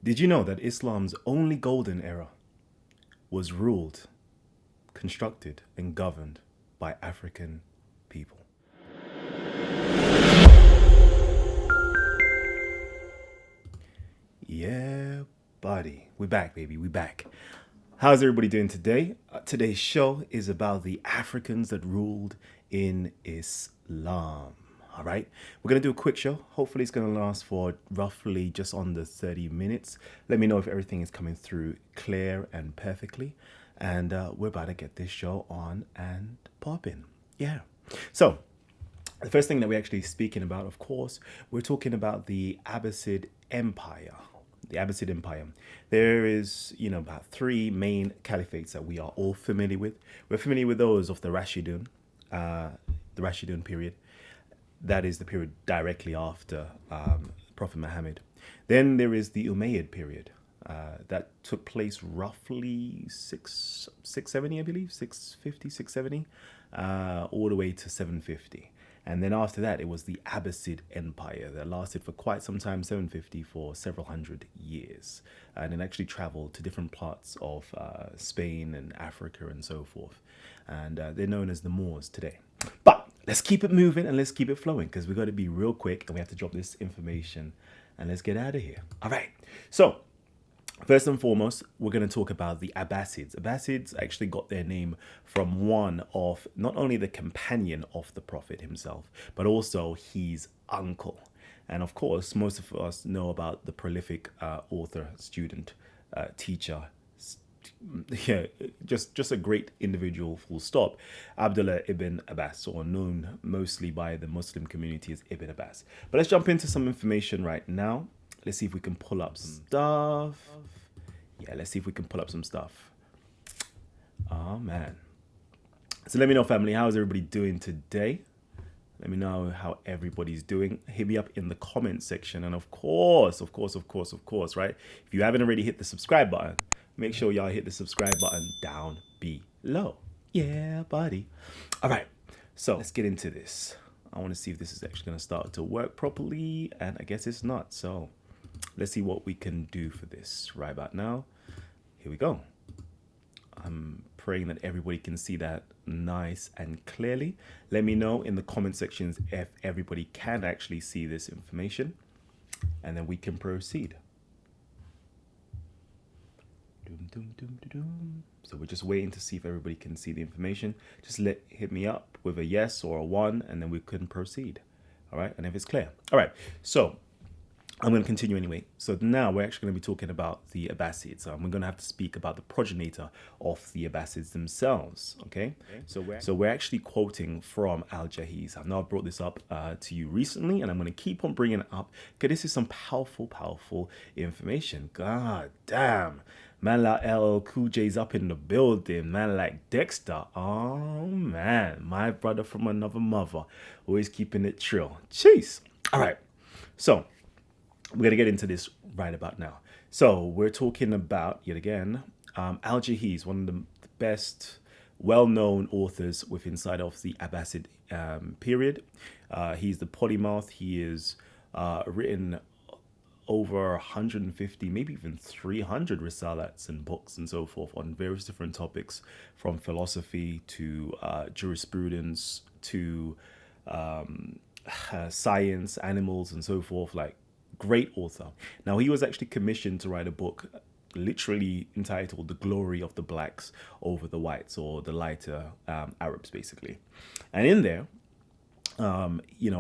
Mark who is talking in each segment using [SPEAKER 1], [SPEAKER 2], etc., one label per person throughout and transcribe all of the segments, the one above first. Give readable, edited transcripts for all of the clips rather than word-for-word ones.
[SPEAKER 1] Did you know that Islam's only golden era was ruled, constructed, and governed by African people? Yeah, buddy. We back, baby. We back. How's everybody doing today? Today's show is about the Africans that ruled in Islam. All right, we're gonna do a quick show. Hopefully, it's gonna last for roughly just under 30 minutes. Let me know if everything is coming through clear and perfectly. And we're about to get this show on and popping. Yeah. So, the first thing that we're actually speaking about, of course, we're talking about the Abbasid Empire. The Abbasid Empire. There is, about three main caliphates that we are all familiar with. We're familiar with those of the Rashidun period. That is the period directly after Prophet Muhammad. Then there is the Umayyad period. That took place roughly 670, I believe, 650, 670, all the way to 750. And then after that, it was the Abbasid Empire that lasted for quite some time, 750, for several hundred years. And it actually traveled to different parts of Spain and Africa and so forth. And they're known as the Moors today. But let's keep it moving and let's keep it flowing because we've got to be real quick and we have to drop this information and let's get out of here. All right. So, first and foremost, we're going to talk about the Abbasids. Abbasids actually got their name from one of not only the companion of the Prophet himself, but also his uncle. And of course, most of us know about the prolific author, student, teacher, just a great individual, full stop, Abdullah ibn Abbas, or known mostly by the Muslim community as Ibn Abbas. But let's jump into some information right now. Let's see if we can pull up some stuff. Yeah, let's see if we can pull up some stuff. Oh, man. So let me know, family, how's everybody doing today? Let me know how everybody's doing. Hit me up in the comment section. And of course, right? If you haven't already hit the subscribe button, make sure y'all hit the subscribe button down below. Yeah, buddy. All right. So let's get into this. I want to see if this is actually going to start to work properly. And I guess it's not. So let's see what we can do for this right about now. Here we go. I'm praying that everybody can see that nice and clearly. Let me know in the comment sections if everybody can actually see this information, and then we can proceed. So we're just waiting to see if everybody can see the information. Just hit me up with a yes or a 1, and then we can proceed. All right, and if it's clear. All right, so I'm going to continue anyway. So now we're actually going to be talking about the Abbasids. We're going to have to speak about the progenitor of the Abbasids themselves. Okay. So we're actually quoting from Al-Jahiz. I've now brought this up to you recently, and I'm going to keep on bringing it up because this is some powerful information. God damn. Man like LL Cool J's up in the building. Man like Dexter. Oh, man. My brother from another mother. Always keeping it trill. Jeez. All right. So we're going to get into this right about now. So we're talking about, yet again, Al-Jahiz, one of the best well-known authors within inside of the Abbasid period. He's the polymath. He is written over 150, maybe even 300 risalats and books and so forth on various different topics, from philosophy to jurisprudence to science, animals, and so forth. Like, great author. Now, he was actually commissioned to write a book literally entitled The Glory of the Blacks Over the Whites, or the lighter Arabs, basically. And in there,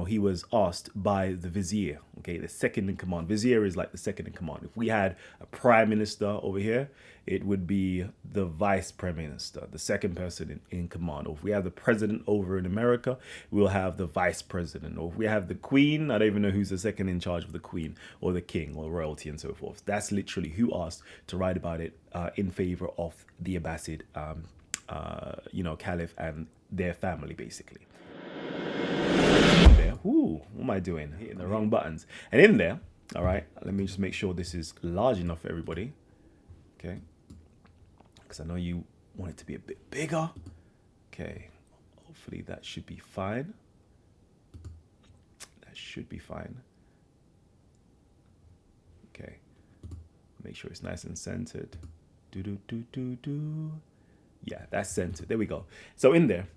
[SPEAKER 1] he was asked by the vizier, okay, the second in command. Vizier is like the second in command. If we had a prime minister over here, it would be the vice prime minister, the second person in command. Or if we have the president over in America, we'll have the vice president. Or if we have the queen, I don't even know who's the second in charge of the queen or the king or royalty and so forth. That's literally who asked to write about it in favor of the Abbasid, caliph and their family, basically. Ooh, what am I doing? Hitting the wrong buttons. And in there, all right, let me just make sure this is large enough for everybody. Okay. Because I know you want it to be a bit bigger. Okay. Hopefully that should be fine. That should be fine. Okay. Make sure it's nice and centered. Do do do do do. Yeah, that's centered. There we go. So in there,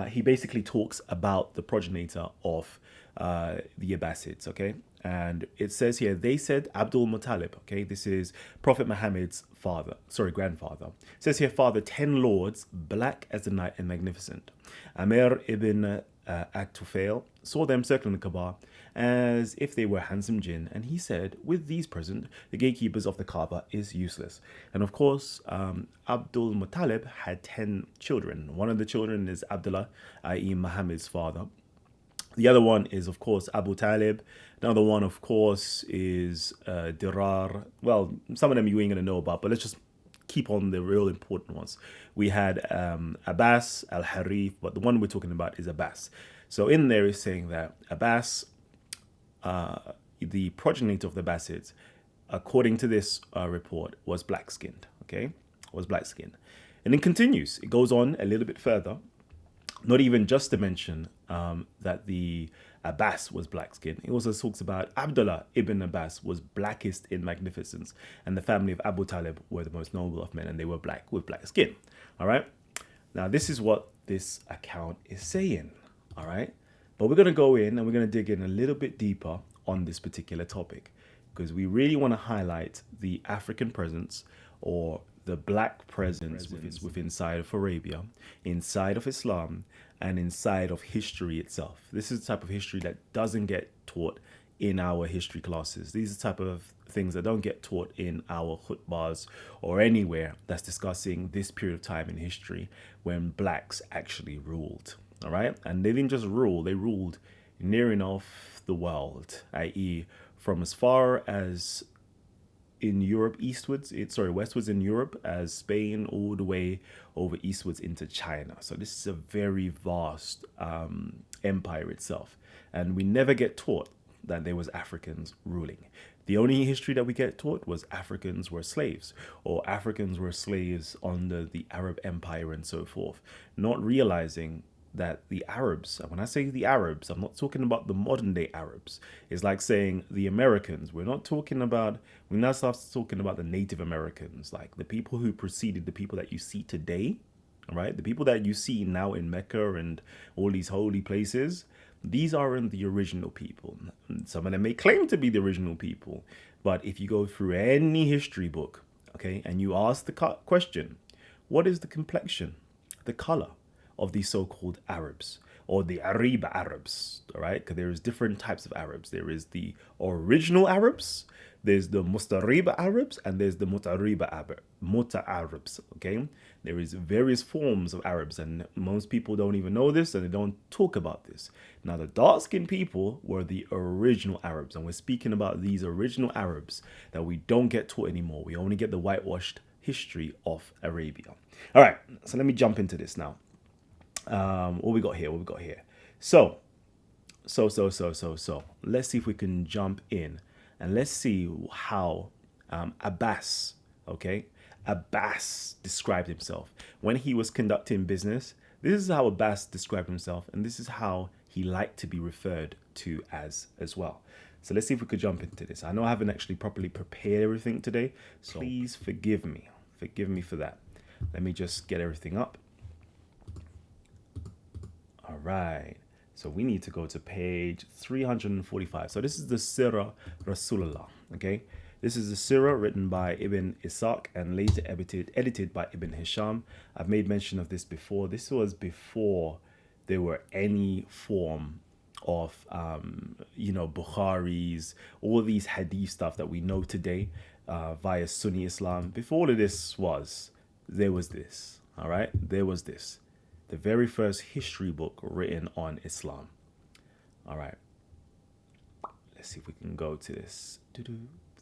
[SPEAKER 1] he basically talks about the progenitor of the Abbasids, okay? And it says here, they said Abdul Muttalib, okay? This is Prophet Muhammad's grandfather. It says here, father, 10 lords, black as the night and magnificent. Amir ibn Aktufail saw them circling the Kaaba as if they were handsome jinn, and he said, with these present, the gatekeepers of the Kaaba is useless. And of course, Abdul Muttalib had 10 children. One of the children is Abdullah, i.e. Muhammad's father. The other one is, of course, Abu Talib. Another one, of course, is Dirar. Well, some of them you ain't going to know about, but let's just keep on the real important ones. We had Abbas, Al-Harith, but the one we're talking about is Abbas. So in there is saying that Abbas, the progenitor of the Abbasids, according to this report, was black-skinned, okay? Was black-skinned. And it continues. It goes on a little bit further. Not even just to mention that the Abbas was black-skinned. It also talks about Abdullah ibn Abbas was blackest in magnificence, and the family of Abu Talib were the most noble of men, and they were black with black skin. All right. Now, this is what this account is saying. All right. But we're going to go in and we're going to dig in a little bit deeper on this particular topic, because we really want to highlight the African presence, or the black presence within inside of Arabia, inside of Islam, and inside of history itself. This is the type of history that doesn't get taught in our history classes. These are the type of things that don't get taught in our khutbahs or anywhere that's discussing this period of time in history when blacks actually ruled. All right. And they didn't just rule, they ruled near enough the world, i.e. from as far as in Europe westwards in Europe, as Spain, all the way over eastwards into China. So this is a very vast empire itself. And we never get taught that there was Africans ruling. The only history that we get taught was Africans were slaves, or Africans were slaves under the Arab Empire and so forth, not realizing that the Arabs, and when I say the Arabs, I'm not talking about the modern day Arabs. It's like saying the Americans. We're not talking about, we're not talking about the Native Americans, like the people who preceded the people that you see today, all right? The people that you see now in Mecca and all these holy places, these aren't the original people. Some of them may claim to be the original people, but if you go through any history book, okay, and you ask the question, what is the complexion, the color of these so-called Arabs, or the Ariba Arabs, all right? Because there is different types of Arabs. There is the original Arabs, there's the Mustariba Arabs, and there's the Muta Arabs, okay? There is various forms of Arabs, and most people don't even know this, and they don't talk about this. Now, the dark-skinned people were the original Arabs, and we're speaking about these original Arabs that we don't get taught anymore. We only get the whitewashed history of Arabia. All right, so let me jump into this now. What we got here? So let's see if we can jump in and let's see how Abbas described himself when he was conducting business. This is how Abbas described himself, and this is how he liked to be referred to as well. So let's see if we could jump into this. I know I haven't actually properly prepared everything today, so please forgive me for that. Let me just get everything up. All right, so we need to go to page 345. So this is the Sirah Rasulullah, okay? This is the Sirah written by Ibn Ishaq and later edited by Ibn Hisham. I've made mention of this before. This was before there were any form of, Bukharis, all these hadith stuff that we know today via Sunni Islam. Before all of this there was this, all right? There was this. The very first history book written on Islam. All right. Let's see if we can go to this.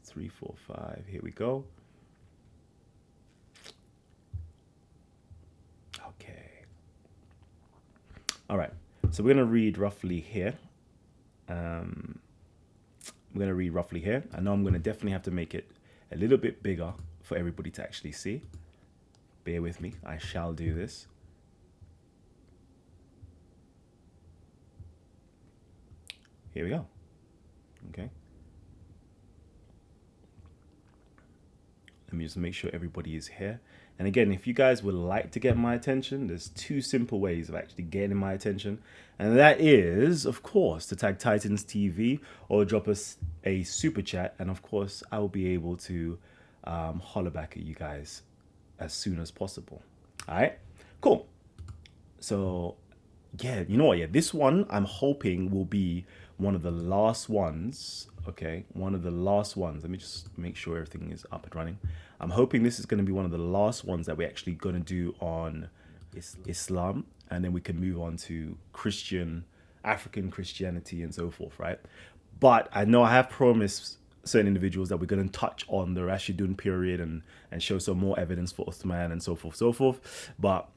[SPEAKER 1] 3, 4, 5. Here we go. Okay. All right. So we're going to read roughly here. I know I'm going to definitely have to make it a little bit bigger for everybody to actually see. Bear with me. I shall do this. Here we go. Okay. me just make sure everybody is here. And again, if you guys would like to get my attention, there's two simple ways of actually getting my attention. And that is, of course, to tag Titans TV or drop us a super chat. And of course, I will be able to holler back at you guys as soon as possible. All right, cool. So yeah, you know what? Yeah, this one I'm hoping will be one of the last ones. Okay, one of the last ones. Let me just make sure everything is up and running. I'm hoping this is going to be one of the last ones that we're actually going to do on Islam, and then we can move on to African Christianity and so forth, right? But I know I have promised certain individuals that we're going to touch on the Rashidun period and show some more evidence for Uthman and so forth, so forth. But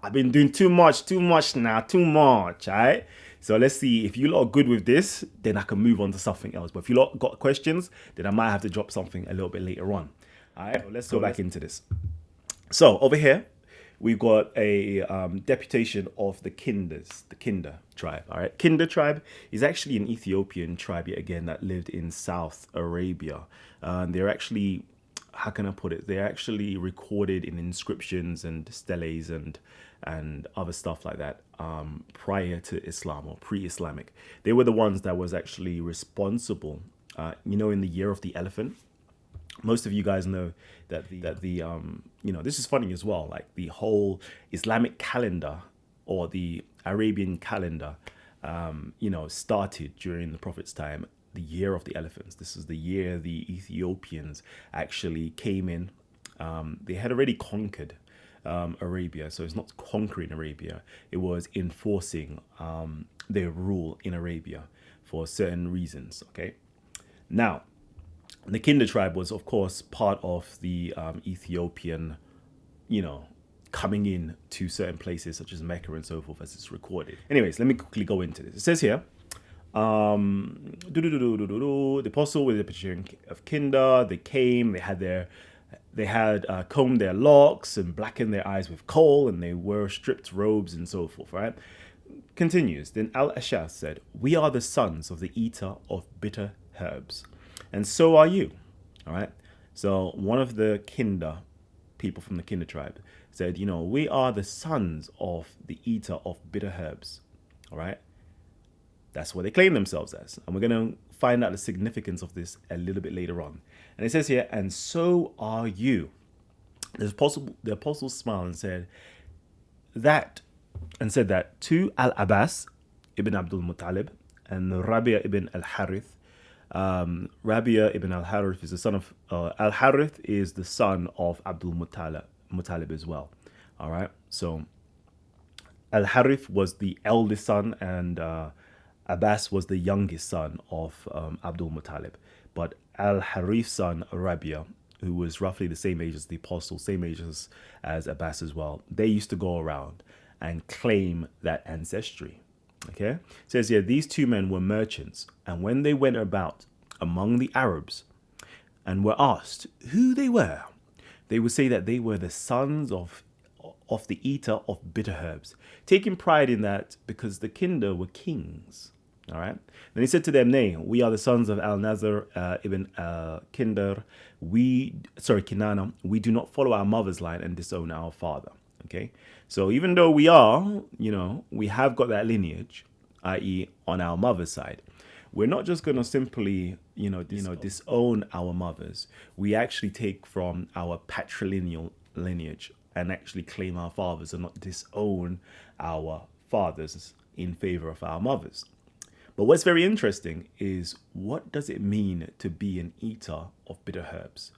[SPEAKER 1] I've been doing too much now, too much, all right? So let's see, if you lot are good with this, then I can move on to something else. But if you lot got questions, then I might have to drop something a little bit later on. All right, so let's go back into this. So over here, we've got a deputation of the Kinder tribe. All right, Kinder tribe is actually an Ethiopian tribe yet again that lived in South Arabia. They're actually, how can I put it? They're actually recorded in inscriptions and steles and other stuff like that prior to Islam or pre-Islamic. They were the ones that was actually responsible. In the year of the elephant. Most of you guys know that the this is funny as well. Like the whole Islamic calendar or the Arabian calendar, started during the Prophet's time. The year of the elephants. This is the year the Ethiopians actually came in. They had already conquered Arabia, so it's not conquering Arabia. It was enforcing their rule in Arabia for certain reasons. Okay, now. The Kinder tribe was, of course, part of the Ethiopian, coming in to certain places such as Mecca and so forth, as it's recorded. Anyways, let me quickly go into this. It says here, the apostle with the petition of Kinder, they came, they had combed their locks and blackened their eyes with coal, and they wore stripped robes and so forth, right? Continues, then Al-Ashas said, we are the sons of the eater of bitter herbs. And so are you, all right? So one of the people from the Kinder tribe said, we are the sons of the eater of bitter herbs, all right? That's what they claim themselves as. And we're going to find out the significance of this a little bit later on. And it says here, and so are you. The apostle smiled and said that to Al-Abbas ibn Abdul Muttalib and Rabia ibn al-Harith. Rabia ibn al-Harith is the son of al-Harith is the son of Abdul Muttalib as well. All right, so al-Harith was the eldest son, and Abbas was the youngest son of Abdul Muttalib. But al-Harith's son Rabia, who was roughly the same age as the apostle, same age as Abbas as well, they used to go around and claim that ancestry. Okay, it says here, these two men were merchants, and when they went about among the Arabs and were asked who they were, they would say that they were the sons of the eater of bitter herbs, taking pride in that because the Kinder were kings. All right. Then he said to them, nay, we are the sons of Al-Nazar ibn Kinder. Kinana. We do not follow our mother's line and disown our father. Okay. So even though we are, we have got that lineage, i.e. on our mother's side, we're not just going to simply, disown our mothers. We actually take from our patrilineal lineage and actually claim our fathers and not disown our fathers in favor of our mothers. But what's very interesting is, what does it mean to be an eater of bitter herbs?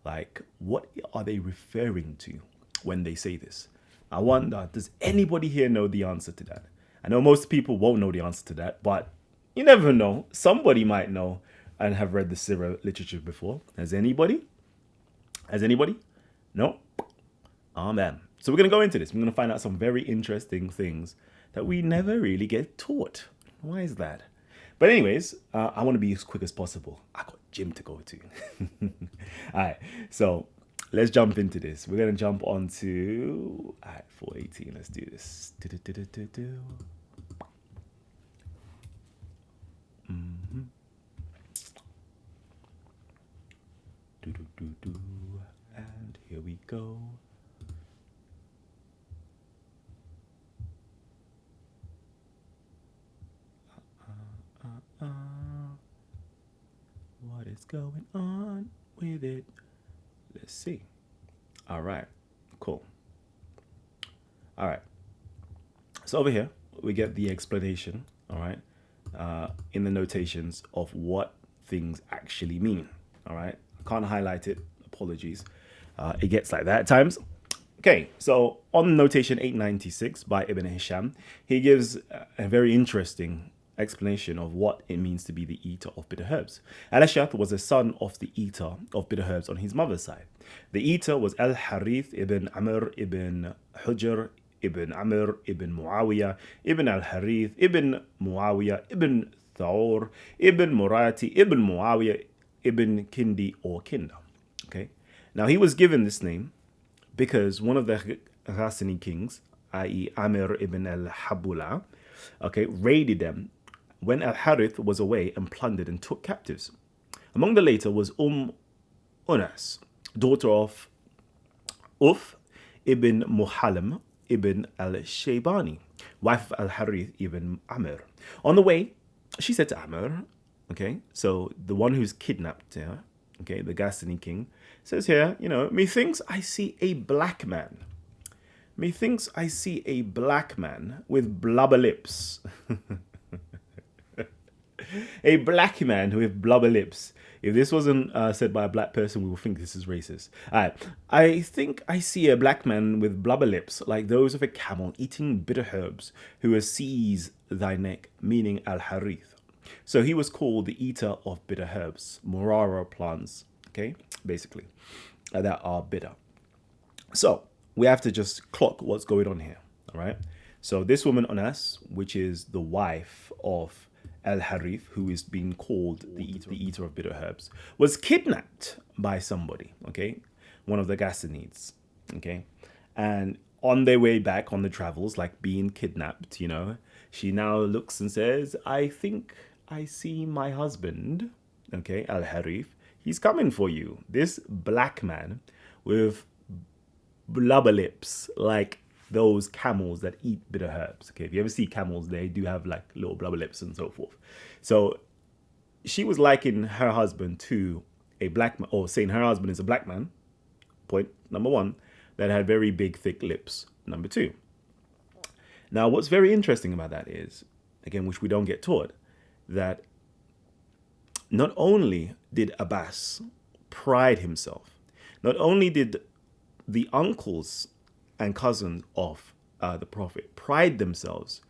[SPEAKER 1] Like, what are they referring to when they say this? I wonder, does anybody here know the answer to that? I know most people won't know the answer to that, but you never know. Somebody might know and have read the Sirah literature before. Has anybody? No? Oh, man. So we're going to go into this. We're going to find out some very interesting things that we never really get taught. Why is that? But anyways, I want to be as quick as possible. I got gym to go to. All right. So let's jump into this. We're going to jump on to, all right, 418. Let's do this. go. Uh, what is going on with it? Let's see. All right, cool. All right. So over here, we get the explanation, all right, in the notations of what things actually mean, all right. I can't highlight it, apologies. It gets like that at times. Okay, so on notation 896 by Ibn Hisham, he gives a very interesting explanation of what it means to be the eater of bitter herbs. Al-Ash'ath was a son of the eater of bitter herbs on his mother's side. The eater was Al-Harith ibn Amr ibn Hujr ibn Amr ibn Muawiyah ibn Al-Harith ibn Muawiyah ibn Thawr ibn Murati ibn Muawiyah ibn Kindi or Kinda. Okay, now he was given this name because one of the Ghassani kings, i.e. Amir ibn al-Habula, okay, raided them when al-Harith was away and plundered and took captives. Among the later was Unas, daughter of Uf ibn Muhallam ibn al-Shaybani, wife of al-Harith ibn Amir. On the way, she said to Amir, okay, so the one who's kidnapped her, okay, the Ghassani king, says here, methinks I see a black man. Methinks I see a black man with blubber lips. A black man with blubber lips. If this wasn't said by a black person, we will think this is racist. All right. I think I see a black man with blubber lips, like those of a camel eating bitter herbs, who has seized thy neck, meaning Al-Harith. So he was called the eater of bitter herbs, morara plants, okay, basically, that are bitter. So we have to just clock what's going on here, all right? So this woman Unas, which is the wife of Al-Harith, who is being called the eater of bitter herbs, was kidnapped by somebody, okay? One of the Ghassanids, okay? And on their way back on the travels, like being kidnapped, she now looks and says, I think I see my husband, okay, Al-Harith. He's coming for you. This black man with blubber lips, like those camels that eat bitter herbs. Okay, if you ever see camels, they do have like little blubber lips and so forth. So she was likening her husband to a black man, or saying her husband is a black man, point number one, that had very big, thick lips, number two. Now, what's very interesting about that is, again, which we don't get taught, that not only did Abbas pride himself, not only did the uncles and cousins of the Prophet pride themselves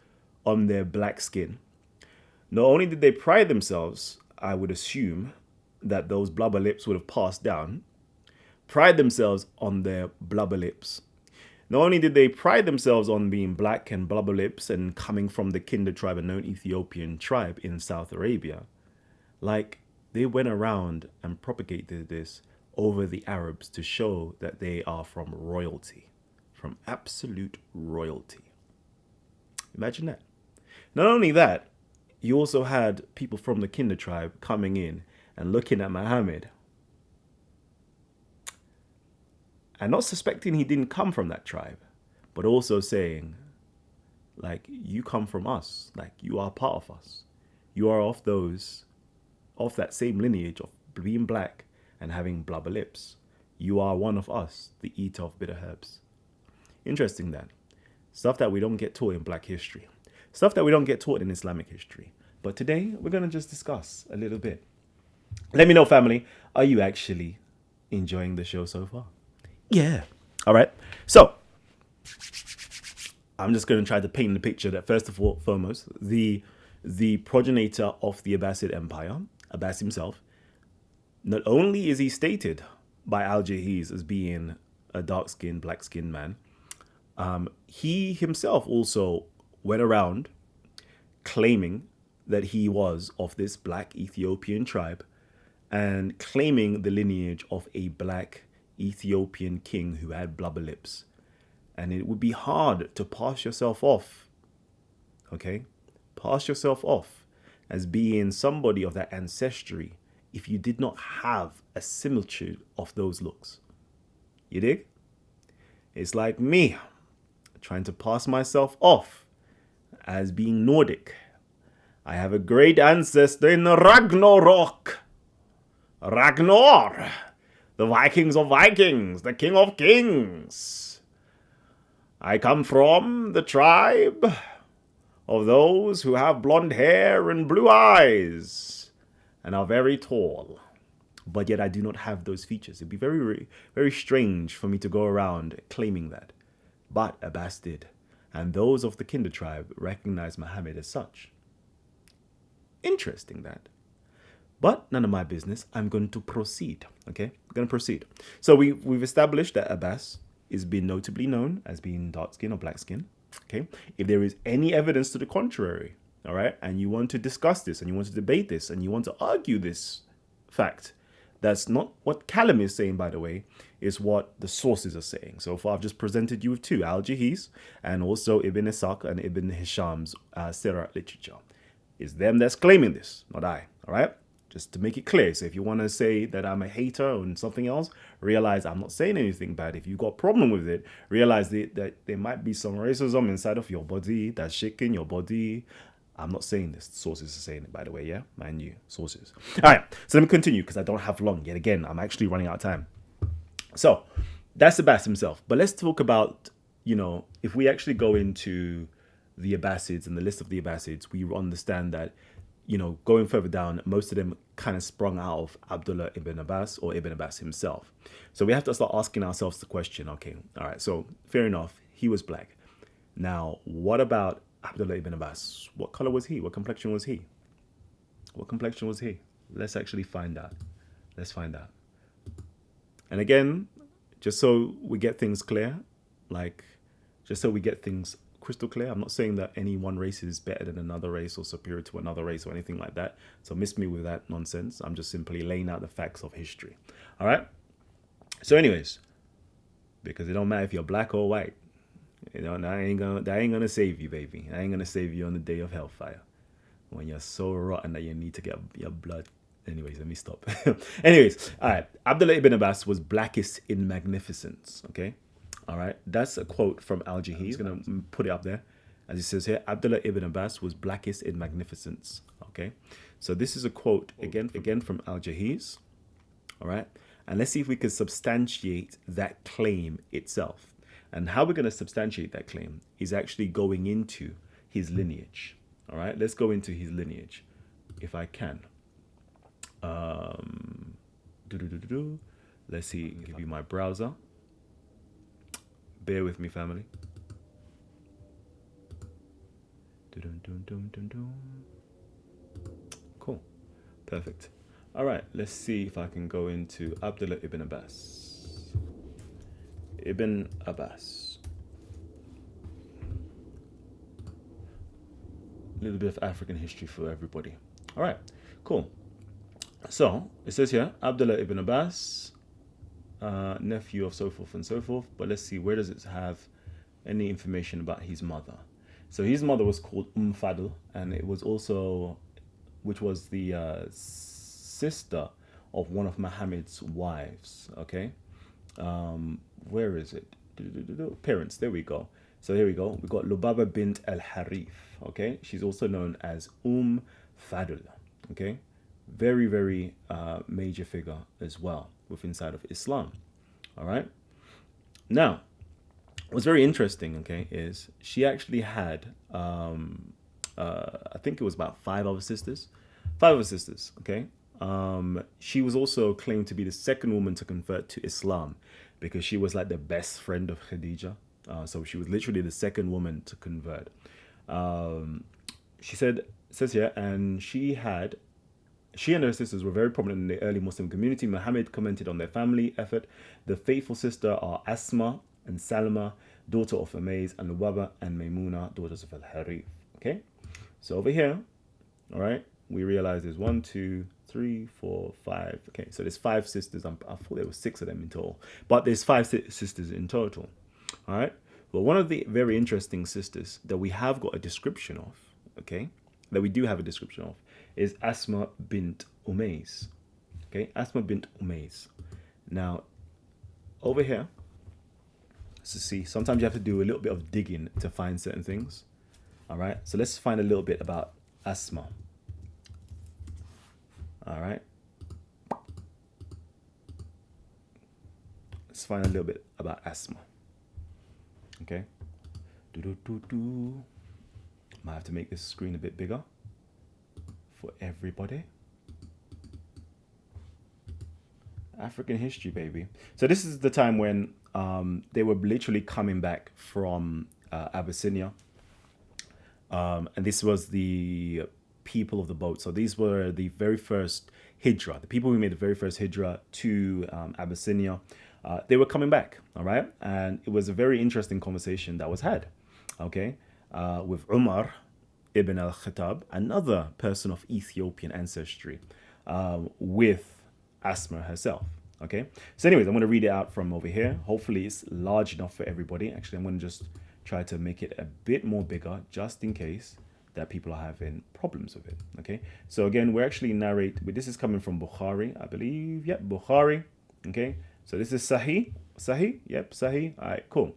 [SPEAKER 1] on their black skin, not only did they pride themselves, I would assume that those blubber lips would have passed down, pride themselves on their blubber lips. Not only did they pride themselves on being black and blubber lips and coming from the Kinda tribe, a known Ethiopian tribe in South Arabia, like they went around and propagated this over the Arabs to show that they are from royalty, from absolute royalty. Imagine that. Not only that, you also had people from the Kinda tribe coming in and looking at Muhammad and not suspecting he didn't come from that tribe, but also saying, like, you come from us, like you are part of us. You are of that same lineage of being black and having blubber lips. You are one of us, the eater of bitter herbs. Interesting that. Stuff that we don't get taught in black history. Stuff that we don't get taught in Islamic history. But today, we're going to just discuss a little bit. Let me know, family, are you actually enjoying the show so far? Yeah. All right. So, I'm just going to try to paint the picture that first of all, foremost, the progenitor of the Abbasid Empire, Abbas himself, not only is he stated by Al-Jahiz as being a dark-skinned, black-skinned man, he himself also went around claiming that he was of this black Ethiopian tribe and claiming the lineage of a black Ethiopian king who had blubber lips. And it would be hard to pass yourself off, okay? Pass yourself off as being somebody of that ancestry if you did not have a similitude of those looks. You dig? It's like me trying to pass myself off as being Nordic. I have a great ancestor in Ragnarok. Ragnar, the Vikings of Vikings, the King of Kings. I come from the tribe of those who have blonde hair and blue eyes and are very tall. But yet I do not have those features. It'd be very, very strange for me to go around claiming that. But Abbas did. And those of the Kinder tribe recognize Muhammad as such. Interesting that. But none of my business. I'm going to proceed. Okay? I'm going to proceed. So we've established that Abbas is being notably known as being dark skin or black skin. Okay? If there is any evidence to the contrary, all right, and you want to discuss this and you want to debate this and you want to argue this fact, that's not what Kalam is saying, by the way, is what the sources are saying. So far, I've just presented you with two, Al-Jahiz and also Ibn Ishaq and Ibn Hisham's Sirah literature. It's them that's claiming this, not I, all right? Just to make it clear. So if you want to say that I'm a hater or something else, realize I'm not saying anything bad. If you've got a problem with it, realize that there might be some racism inside of your body that's shaking your body. I'm not saying this. Sources are saying it, by the way, yeah? Mind you, sources. All right, so let me continue because I don't have long. Yet again, I'm actually running out of time. So that's Abbas himself. But let's talk about, if we actually go into the Abbasids and the list of the Abbasids, we understand that, going further down, most of them kind of sprung out of Abdullah ibn Abbas or Ibn Abbas himself. So we have to start asking ourselves the question, okay, all right, so fair enough, he was black. Now, what about Abdullah ibn Abbas? What color was he? What complexion was he? What complexion was he? Let's actually find out. Let's find out. And again, just so we get things clear, just so we get things crystal clear, I'm not saying that any one race is better than another race or superior to another race or anything like that. So miss me with that nonsense. I'm just simply laying out the facts of history. All right? So anyways, because it don't matter if you're black or white. That ain't gonna save you, baby. That ain't gonna save you on the day of hellfire when you're so rotten that you need to get your blood. Anyways, let me stop. Anyways, all right. Abdullah ibn Abbas was blackest in magnificence. Okay, all right. That's a quote from Al-Jahiz. I'm gonna put it up there, as it says here. Abdullah ibn Abbas was blackest in magnificence. Okay, so this is a quote again from Al-Jahiz. All right, and let's see if we can substantiate that claim itself. And how we're going to substantiate that claim is actually going into his lineage. All right, let's go into his lineage, if I can. Let's see, give you my browser. Bear with me, family. Cool, perfect. All right, let's see if I can go into Abdullah ibn Abbas. Ibn Abbas. A little bit of African history for everybody. All right, cool. So it says here, Abdullah ibn Abbas, nephew of so forth and so forth. But let's see, where does it have any information about his mother? So his mother was called Fadl, and it was also, which was the sister of one of Muhammad's wives. Okay. Where is it? Parents, there we go. So here we go. We got Lubaba bint al-Harith. Okay, she's also known as Fadl. Okay, very, very major figure as well within inside of Islam. All right. Now, what's very interesting, okay, is she actually had, I think it was about five other sisters. Okay. She was also claimed to be the second woman to convert to Islam because she was like the best friend of Khadija. So she was literally the second woman to convert. Says here, and she and her sisters were very prominent in the early Muslim community. Muhammad commented on their family effort. The faithful sister are Asma and Salma, daughter of Umays, and Lubaba and Maymuna, daughters of Al-Harith. Okay, so over here, all right, we realize there's 1, 2, 3, 4, 5. Okay, so there's 5 sisters. I thought there were 6 of them in total, but there's 5 sisters in total. All right. Well, one of the very interesting sisters that we have got a description of, okay, that we do have a description of, is Asma bint Umays. Okay, Asma bint Umays. Now, over here, So see, sometimes you have to do a little bit of digging to find certain things. All right. So let's find a little bit about Asma. All right. Let's find a little bit about Asma. Okay. Might have to make this screen a bit bigger for everybody. African history, baby. So this is the time when they were literally coming back from Abyssinia. And this was the people of the boat. So these were the very first Hijra, the people who made the very first Hijra to Abyssinia. They were coming back, all right? And it was a very interesting conversation that was had, okay, with Umar ibn al-Khattab, another person of Ethiopian ancestry, with Asma herself, okay? So anyways, I'm going to read it out from over here. Hopefully it's large enough for everybody. Actually, I'm going to just try to make it a bit more bigger just in case that people are having problems with it, okay? So again, we're actually this is coming from Bukhari, I believe. Yep, Bukhari, okay? So this is Sahih. Sahih? Yep, Sahih. All right, cool.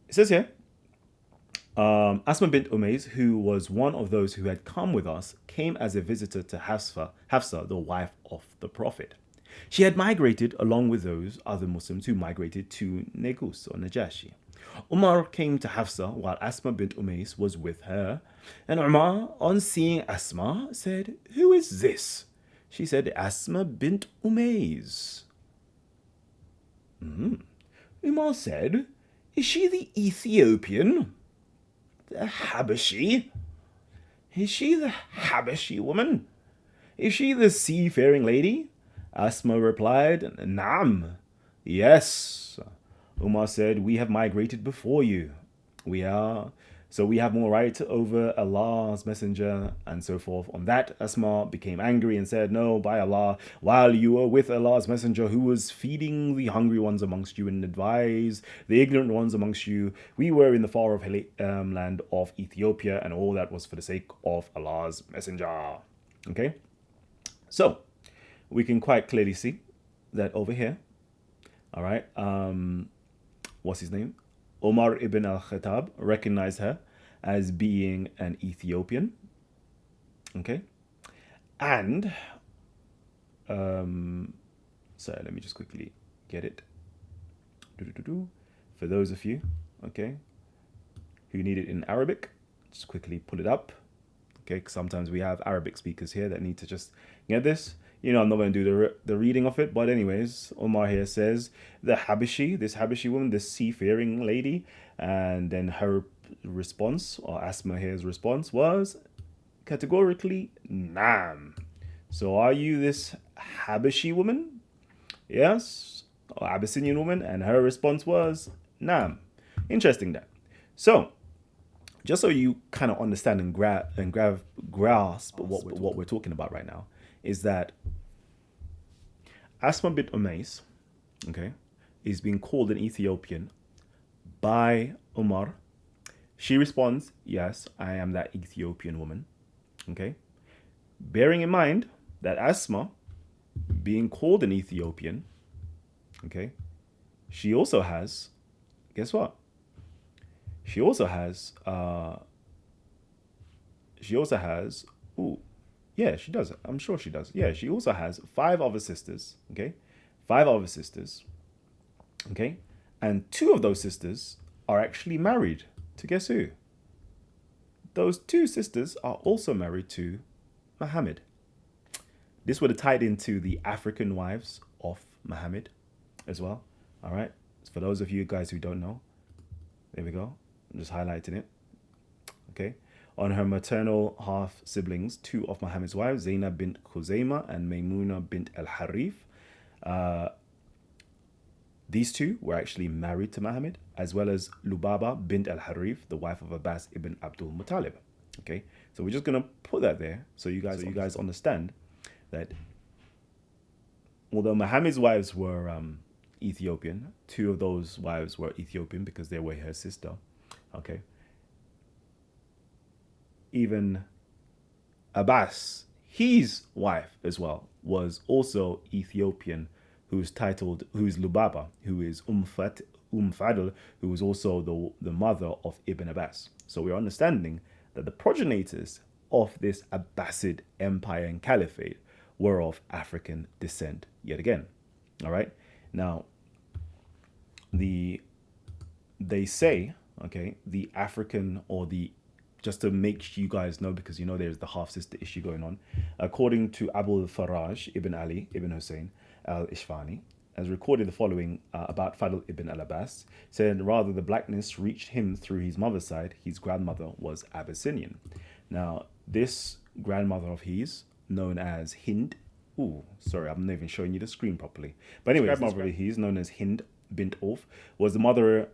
[SPEAKER 1] It says here, Asma bint Umays, who was one of those who had come with us, came as a visitor to Hafsa, the wife of the Prophet. She had migrated along with those other Muslims who migrated to Negus or Najashi. Umar came to Hafsa while Asma bint Umays was with her, and Umar, on seeing Asma, said, "Who is this?" She said, "Asma bint Umays." Umar said, "Is she the Ethiopian? The Habashi? Is she the Habashi woman? Is she the seafaring lady?" Asma replied, "Naam, yes." Umar said, "We have migrated before you. So we have more right over Allah's messenger," and so forth. On that, Asma became angry and said, "No, by Allah, while you were with Allah's messenger who was feeding the hungry ones amongst you and advised the ignorant ones amongst you, we were in the far off land of Ethiopia, and all that was for the sake of Allah's messenger." Okay? So, we can quite clearly see that over here, all right, what's his name? Omar ibn al-Khattab recognized her as being an Ethiopian. Okay. And, sorry, let me just quickly get it. For those of you, okay, who need it in Arabic, just quickly pull it up. Okay, because sometimes we have Arabic speakers here that need to just get this. You know, I'm not going to do the reading of it, but anyways, Omar here says, this Habashi woman, this seafaring lady, and then her response, or Asma here's response, was categorically, "Naam." So are you this Habashi woman? Yes, or Abyssinian woman? And her response was, "Naam." Interesting that. So, just so you kind of understand and grasp what we're talking about right now, is that Asma bint Umays, okay, is being called an Ethiopian by Umar. She responds, "Yes, I am that Ethiopian woman." Okay, bearing in mind that Asma, being called an Ethiopian, okay, she also has, guess what? She also has, yeah, she does. I'm sure she does. Yeah, she also has 5 other sisters, okay? 5 other sisters, okay? And 2 of those sisters are actually married to guess who? Those 2 sisters are also married to Muhammad. This would have tied into the African wives of Muhammad as well, all right? For those of you guys who don't know, there we go. I'm just highlighting it, okay? On her maternal half siblings, 2 of Muhammad's wives, Zainab bint Khuzaymah and Maymuna bint al-Harith, these 2 were actually married to Muhammad, as well as Lubaba bint al-Harith, the wife of Abbas ibn Abdul Muttalib. Okay, so we're just gonna put that there so you guys understand that although Muhammad's wives were Ethiopian, 2 of those wives were Ethiopian because they were her sister. Okay. Even Abbas, his wife as well, was also Ethiopian, who's Lubaba, who is Fadl, who was also the mother of Ibn Abbas. So we're understanding that the progenitors of this Abbasid empire and caliphate were of African descent yet again. All right. Now, they say, okay, the African or the just to make you guys know, because you know there's the half sister issue going on. According to Abul Faraj ibn Ali ibn Hussein al Ishfani, has recorded the following about Fadl ibn al Abbas, said rather the blackness reached him through his mother's side. His grandmother was Abyssinian. Now, this grandmother of his, known as Hind, ooh, sorry, I'm not even showing you the screen properly. But anyway, grandmother of his, known as Hind bint Auf, was the mother,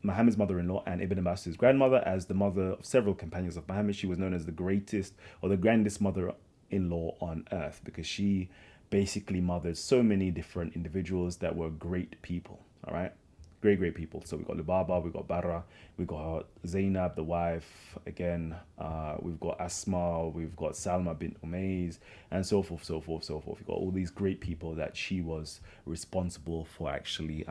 [SPEAKER 1] Muhammad's mother-in-law, and Ibn Abbas's grandmother. As the mother of several companions of Muhammad, she was known as the greatest or the grandest mother-in-law on earth, because she basically mothered so many different individuals that were great people. All right, great people. So we got Lubaba, we got Barra, we got Zainab, the wife. Again, we've got Asma, we've got Salma bint Umayz, and so forth. We've got all these great people that she was responsible for actually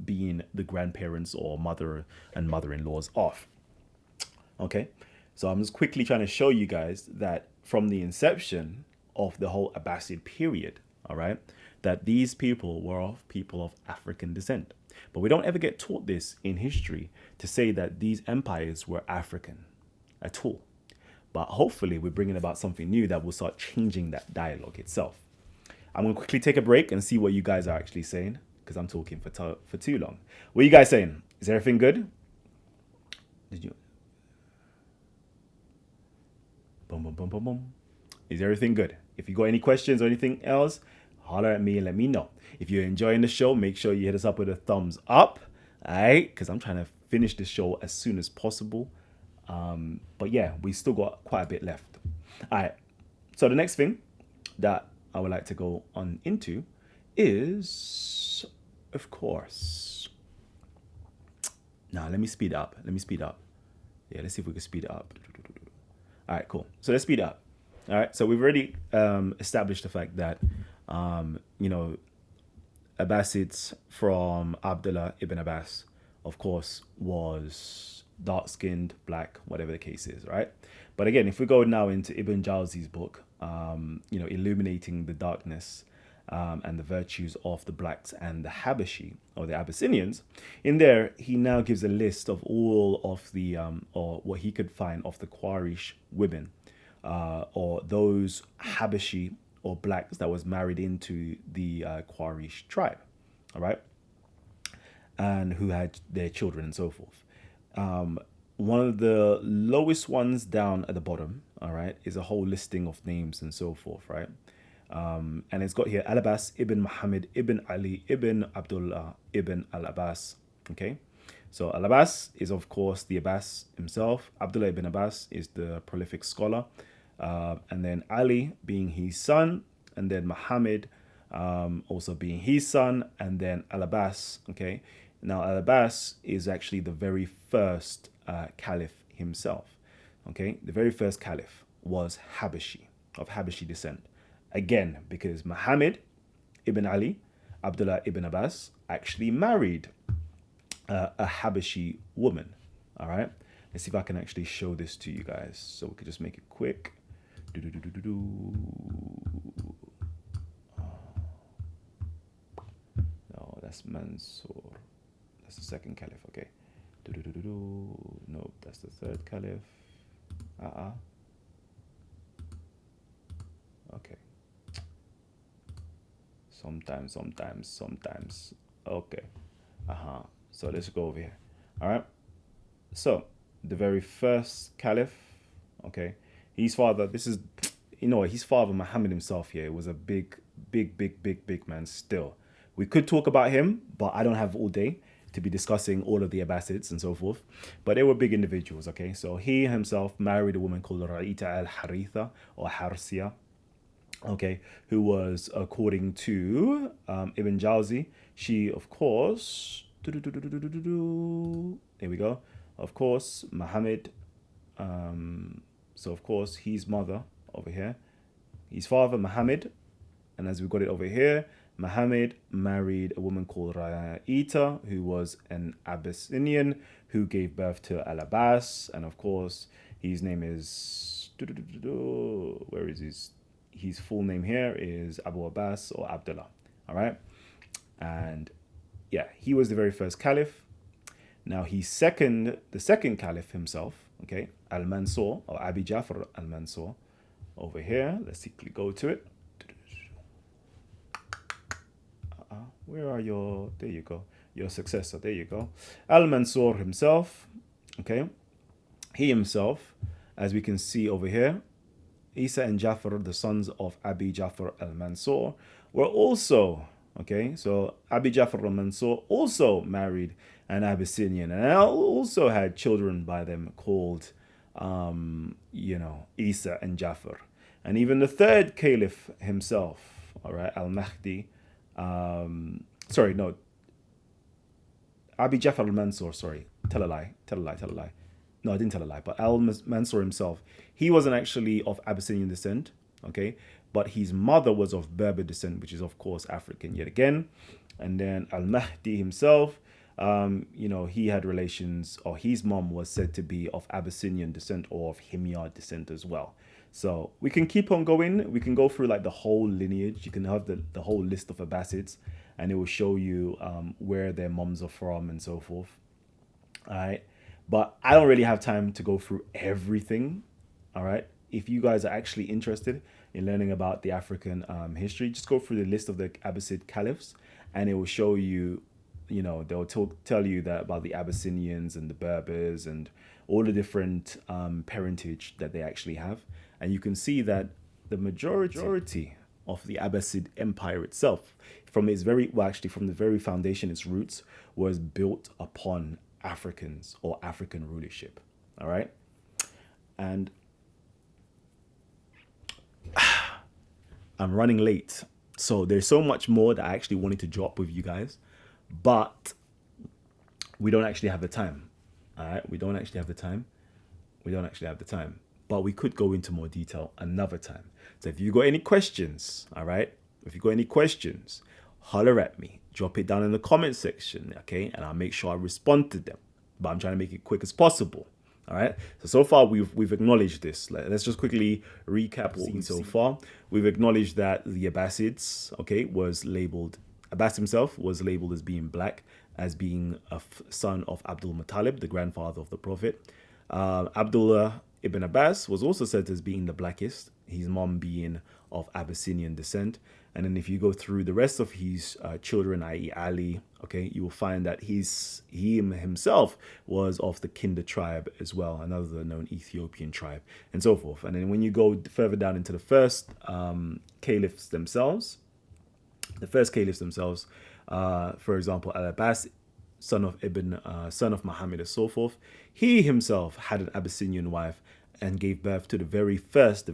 [SPEAKER 1] being the grandparents or mother and mother-in-laws of. Okay, so I'm just quickly trying to show you guys that from the inception of the whole Abbasid period, all right, that these people were people of African descent. But we don't ever get taught this in history, to say that these empires were African at all. But hopefully we're bringing about something new that will start changing that dialogue itself. I'm going to quickly take a break and see what you guys are actually saying, because I'm talking for too long. What are you guys saying? Is everything good? Did you? Boom. Is everything good? If you got any questions or anything else, holler at me and let me know. If you're enjoying the show, make sure you hit us up with a thumbs up, all right? Because I'm trying to finish this show as soon as possible. But yeah, we still got quite a bit left. All right. So the next thing that I would like to go on into is, of course, now let me speed up. Yeah, let's see if we can speed it up. All right, cool. So let's speed up. All right, so we've already established the fact that, Abbasids from Abdullah ibn Abbas, of course, was dark-skinned, black, whatever the case is, right? But again, if we go now into Ibn Jawzi's book, illuminating the darkness and the virtues of the blacks and the Habashi, or the Abyssinians, in there, he now gives a list of all of the, or what he could find of the Quraysh women, or those Habashi or blacks that was married into the Quraysh tribe, all right, and who had their children and so forth. One of the lowest ones down at the bottom, all right, is a whole listing of names and so forth, right? And it's got here Al-Abbas ibn Muhammad ibn Ali ibn Abdullah ibn Al-Abbas, okay? So Al-Abbas is, of course, the Abbas himself. Abdullah ibn Abbas is the prolific scholar. And then Ali being his son, and then Muhammad also being his son, and then Al-Abbas, okay? Now, Al-Abbas is actually the very first caliph himself, okay? The very first caliph was Habashi, of Habashi descent. Again, because Muhammad ibn Ali, Abdullah ibn Abbas, actually married a Habashi woman, all right? Let's see if I can actually show this to you guys. So we could just make it quick. No, that's Mansur. That's the second caliph, okay. No, that's the third caliph. Okay. Sometimes. Okay. So let's go over here. All right. So the very first caliph, okay, his father, this is, his father, Muhammad himself here, was a big man still. We could talk about him, but I don't have all day to be discussing all of the Abbasids and so forth. But they were big individuals, okay? So he himself married a woman called Ra'ita al-Haritha, or Harsia, okay, who was, according to Ibn Jawzi, she, of course, there we go, of course, Muhammad, so of course, his mother over here, his father, Muhammad, and as we got it over here, Muhammad married a woman called Ra'ita, who was an Abyssinian who gave birth to Al Abbas. And of course, his name is. Where is his full name here is Abu Abbas or Abdullah. All right. And yeah, he was the very first caliph. Now, the second caliph himself, okay, Al Mansur or Abi Jafar Al Mansur, over here. Let's quickly go to it. Where are your? There you go. Your successor. There you go. Al Mansur himself, okay, he himself, as we can see over here, Isa and Jafar, the sons of Abi Jafar Al Mansur, were also. Okay, so Abi Jafar al-Mansur also married an Abyssinian and also had children by them called, Isa and Jafar. And even the third caliph himself, all right, Al-Mahdi, Abi Jafar al-Mansur, tell a lie. No, I didn't tell a lie, but Al-Mansur himself, he wasn't actually of Abyssinian descent, okay? But his mother was of Berber descent, which is, of course, African yet again. And then Al-Mahdi himself, he had relations, or his mom was said to be of Abyssinian descent or of Himyar descent as well. So we can keep on going. We can go through like the whole lineage. You can have the whole list of Abbasids, and it will show you where their moms are from and so forth. All right. But I don't really have time to go through everything. All right. If you guys are actually interested in learning about the African history, just go through the list of the Abbasid caliphs, and it will show you, they'll tell you that about the Abyssinians and the Berbers and all the different parentage that they actually have. And you can see that the majority of the Abbasid Empire itself, from the very foundation, its roots was built upon Africans or African rulership. All right. And I'm running late. So there's so much more that I actually wanted to drop with you guys, but we don't actually have the time. All right. We don't actually have the time. But we could go into more detail another time. So if you got any questions, all right, holler at me. Drop it down in the comment section, okay? And I'll make sure I respond to them. But I'm trying to make it quick as possible. All right. So far we've acknowledged this. Let's just quickly recap what we've seen so far. We've acknowledged that the Abbasids, okay, Abbas himself was labeled as being black, as being a son of Abdul Muttalib, the grandfather of the Prophet. Abdullah ibn Abbas was also said as being the blackest, his mom being of Abyssinian descent. And then if you go through the rest of his children, i.e. Ali, okay, you will find that he himself was of the Kinda tribe as well, another known Ethiopian tribe, and so forth. And then when you go further down into the first caliphs themselves, for example, Al-Abbas, son of Muhammad and so forth, he himself had an Abyssinian wife and gave birth to the very first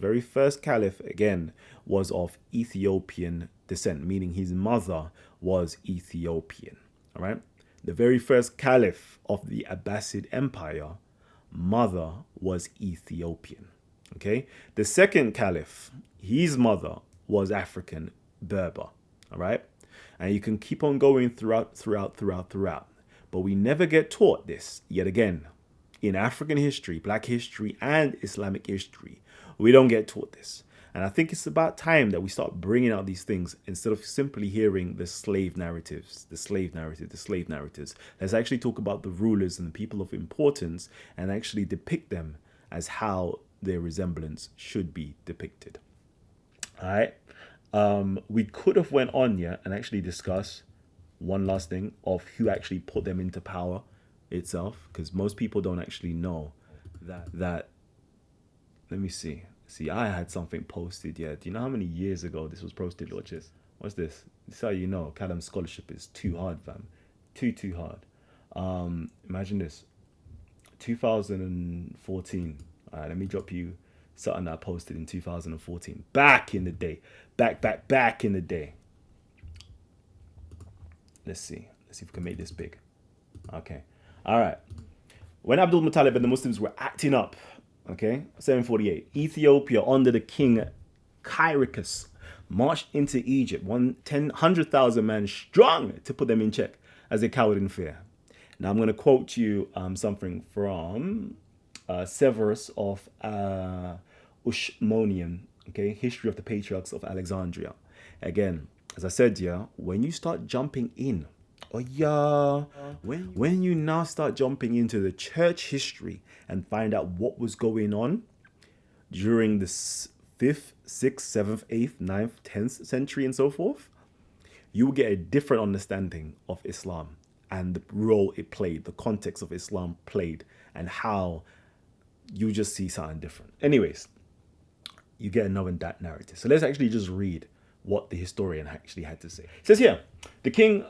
[SPEAKER 1] caliph, again, was of Ethiopian descent, meaning his mother was Ethiopian. All right. The very first caliph of the Abbasid Empire, mother was Ethiopian. Okay. The second caliph, his mother was African Berber. All right. And you can keep on going throughout. But we never get taught this, yet again, in African history, Black history, and Islamic history. We don't get taught this. And I think it's about time that we start bringing out these things instead of simply hearing the slave narratives. Let's actually talk about the rulers and the people of importance and actually depict them as how their resemblance should be depicted. All right. We could have went on, and actually discuss one last thing of who actually put them into power itself, because most people don't actually know that let me see, I had something posted. Do you know how many years ago this was posted, Lorches? What's this? This is how you know Kalam scholarship is too hard, fam. Too hard. Imagine this, 2014. All right, let me drop you something that I posted in 2014, back in the day. Let's see if we can make this big. Okay. All right. When Abdul Muttalib and the Muslims were acting up, okay, 748, Ethiopia under the king Kyriacus marched into Egypt, 100,000 men strong to put them in check as they cowered in fear. Now I'm going to quote you something from Severus of Ushmonian, okay, History of the Patriarchs of Alexandria. Again, as I said, yeah, when you start jumping in, oh yeah, when you now start jumping into the church history and find out what was going on during the 5th, 6th, 7th, 8th, 9th, 10th century and so forth, you will get a different understanding of Islam and the role it played, the context of Islam played, and how you just see something different. Anyways, you get another narrative. So let's actually just read what the historian actually had to say. It says here, the king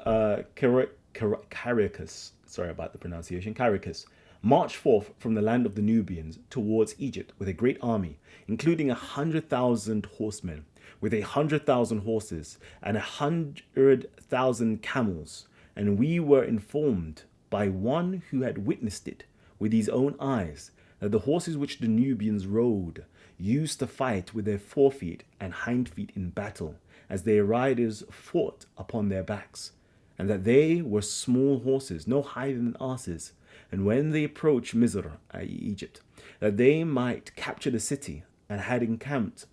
[SPEAKER 1] Caracas, sorry about the pronunciation, Caracas, marched forth from the land of the Nubians towards Egypt with a great army, including 100,000 horsemen, with 100,000 horses and 100,000 camels. And we were informed by one who had witnessed it with his own eyes that the horses which the Nubians rode used to fight with their forefeet and hind feet in battle, as their riders fought upon their backs, and that they were small horses, no higher than asses. And when they approached Misr, i.e. Egypt, that they might capture the city, and had encamped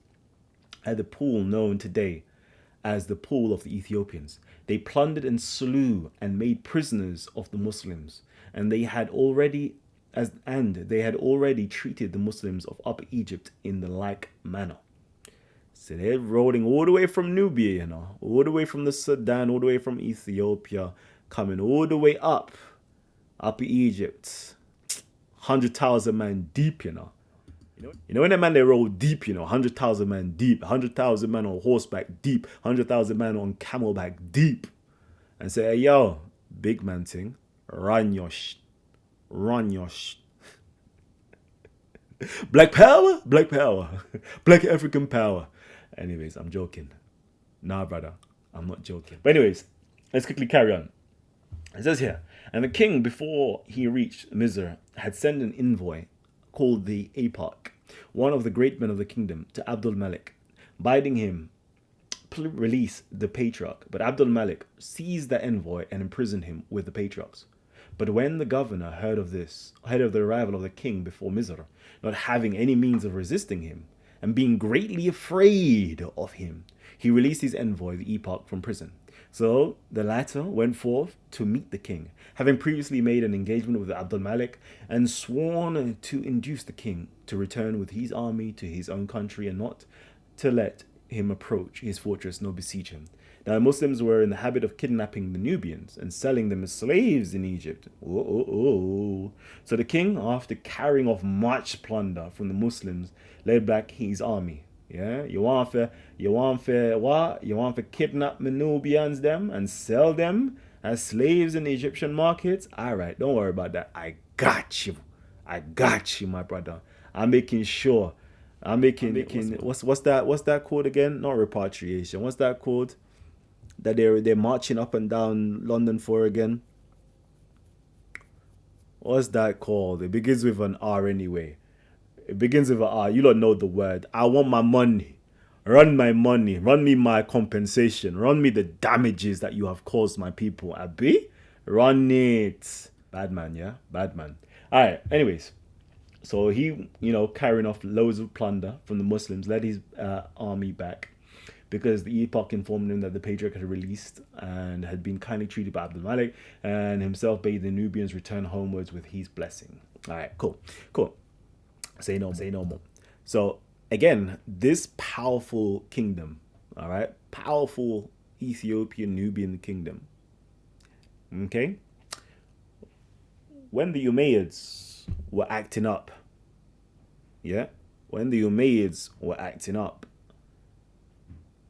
[SPEAKER 1] at the pool known today as the pool of the Ethiopians, they plundered and slew and made prisoners of the Muslims, and they had already treated the Muslims of Upper Egypt in the like manner. So they're rolling all the way from Nubia, all the way from the Sudan, all the way from Ethiopia, coming all the way up Upper Egypt, 100,000 man deep, when that man they roll deep, 100,000 man deep, 100,000 man on horseback deep, 100,000 man on camelback deep, and say, hey, yo, big man thing, run your Black power, black African power. Anyways, I'm joking. Nah, brother, I'm not joking. But anyways, let's quickly carry on. It says here, and the king, before he reached Misr, had sent an envoy called the Eparch, one of the great men of the kingdom, to Abdul Malik, bidding him release the patriarch. But Abdul Malik seized the envoy and imprisoned him with the patriarchs. But when the governor heard of the arrival of the king before Misr, not having any means of resisting him, and being greatly afraid of him, he released his envoy, the Eparch, from prison. So the latter went forth to meet the king, having previously made an engagement with Abdul Malik, and sworn to induce the king to return with his army to his own country, and not to let him approach his fortress nor besiege him. Now the Muslims were in the habit of kidnapping the Nubians and selling them as slaves in Egypt. So the king, after carrying off much plunder from the Muslims, led back his army. Yeah, you want to kidnap the Nubians them and sell them as slaves in the Egyptian markets? All right, don't worry about that. I got you, my brother. I'm making sure. What's that called again? Not repatriation. What's that called? That they're marching up and down London for again. What's that called? It begins with an R anyway. It begins with an R. You don't know the word. I want my money. Run my money. Run me my compensation. Run me the damages that you have caused my people. Abi? Run it. Bad man, yeah? Bad man. Alright, anyways. So he, carrying off loads of plunder from the Muslims, led his army back, because the Eparch informed him that the patriarch had released and had been kindly treated by Abdul Malik, and himself bade the Nubians return homewards with his blessing. All right, cool. Say no more. So again, this powerful kingdom, all right, powerful Ethiopian Nubian kingdom. Okay, when the Umayyads were acting up,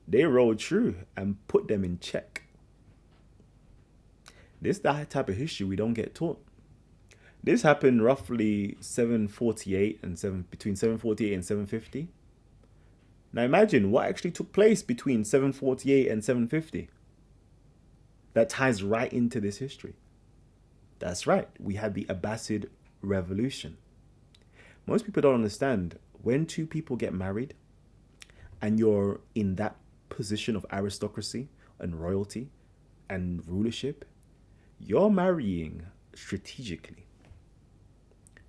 [SPEAKER 1] they rode through and put them in check. This is the type of history we don't get taught. This happened roughly between 748 and 750. Now imagine what actually took place between 748 and 750. That ties right into this history. That's right. We had the Abbasid revolution. Most people don't understand, when two people get married and you're in that position of aristocracy and royalty and rulership, you're marrying strategically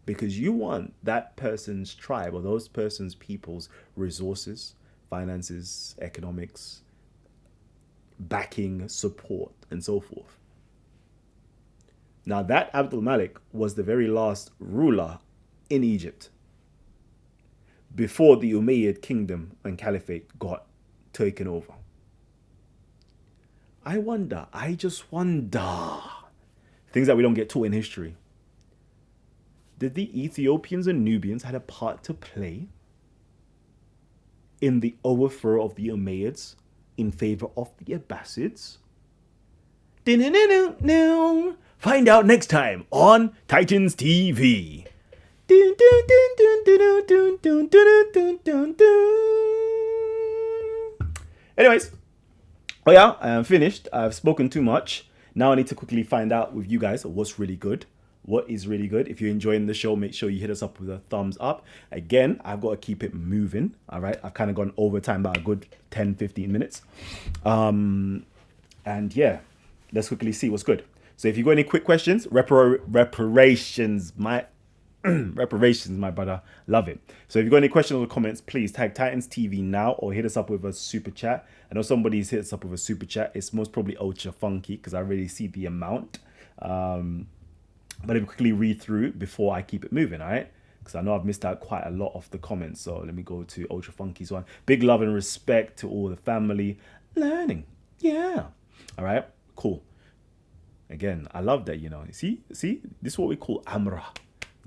[SPEAKER 1] because you want that person's tribe or those person's people's resources, finances, economics, backing, support, and so forth. Now, that Abdul Malik was the very last ruler in Egypt before the Umayyad kingdom and Caliphate got taken over. I just wonder, things that we don't get taught in history. Did the Ethiopians and Nubians had a part to play in the overthrow of the Umayyads in favor of the Abbasids? Find out next time on Titans TV. Anyways, oh yeah, I am finished. I've spoken too much. Now I need to quickly find out with you guys what's really good. What is really good. If you're enjoying the show, make sure you hit us up with a thumbs up. Again, I've got to keep it moving. All right. I've kind of gone over time by a good 10, 15 minutes. And yeah, let's quickly see what's good. So if you got any quick questions, reparations, my brother, love it. So if you got any questions or comments, please tag Titans TV now or hit us up with a super chat. I know somebody's hit us up with a super chat. It's most probably Ultra Funky because I already see the amount. But I'll quickly read through before I keep it moving, all right? Because I know I've missed out quite a lot of the comments. So let me go to Ultra Funky's one. Big love and respect to all the family. Learning. Yeah. All right. Cool. Again, I love that, you know. See? This is what we call Amra.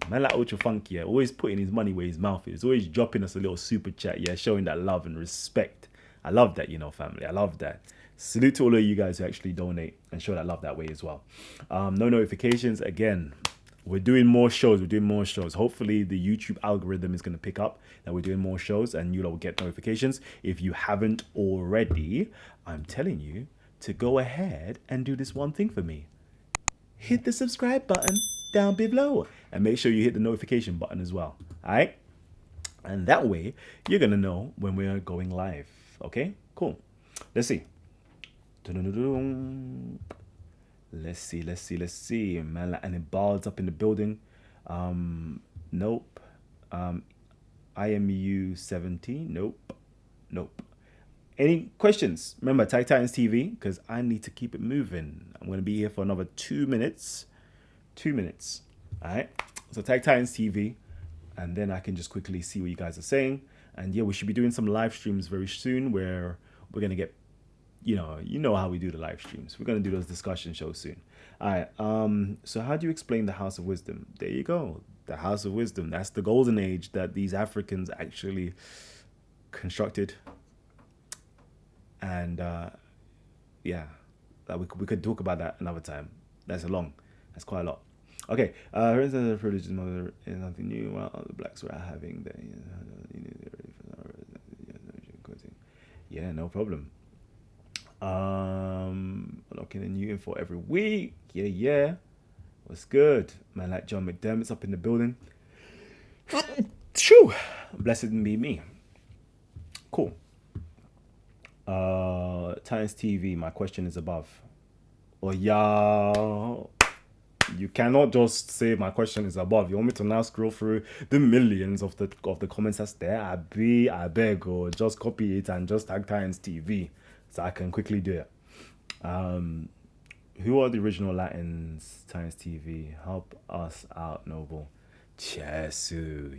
[SPEAKER 1] Man like Ultra Funky, yeah, always putting his money where his mouth is. Always dropping us a little super chat, yeah, showing that love and respect. I love that, you know, family. I love that. Salute to all of you guys who actually donate and show that love that way as well. No notifications. Again, we're doing more shows. Hopefully the YouTube algorithm is going to pick up that we're doing more shows and you will get notifications. If you haven't already, I'm telling you to go ahead and do this one thing for me. Hit the subscribe button down below and make sure you hit the notification button as well. All right. And that way you're going to know when we're going live. Okay, cool. Let's see. Let's see. Man, like, and it balls up in the building. Nope. IMU 17. Nope. Any questions? Remember, Titans TV, because I need to keep it moving. I'm going to be here for another 2 minutes. 2 minutes. All right. So Titans TV, and then I can just quickly see what you guys are saying. And yeah, we should be doing some live streams very soon where we're going to get, you know how we do the live streams. We're going to do those discussion shows soon. All right. So how do you explain the House of Wisdom? There you go. The House of Wisdom. That's the golden age that these Africans actually constructed. And yeah, that we could talk about that another time. That's quite a lot. Okay. For instance, the privileged mother is nothing new. While the blacks were having the yeah, no problem. Locking in new info every week. Yeah. What's good? Man like John McDermott's up in the building. Shoo! Blessed be me. Cool. Times TV, my question is above. Oh yeah. You cannot just say my question is above. You want me to now scroll through the millions of the comments that's there? I beg, or just copy it and just tag Times TV so I can quickly do it. Who are the original Latins? Times TV, help us out, Noble. Chesu.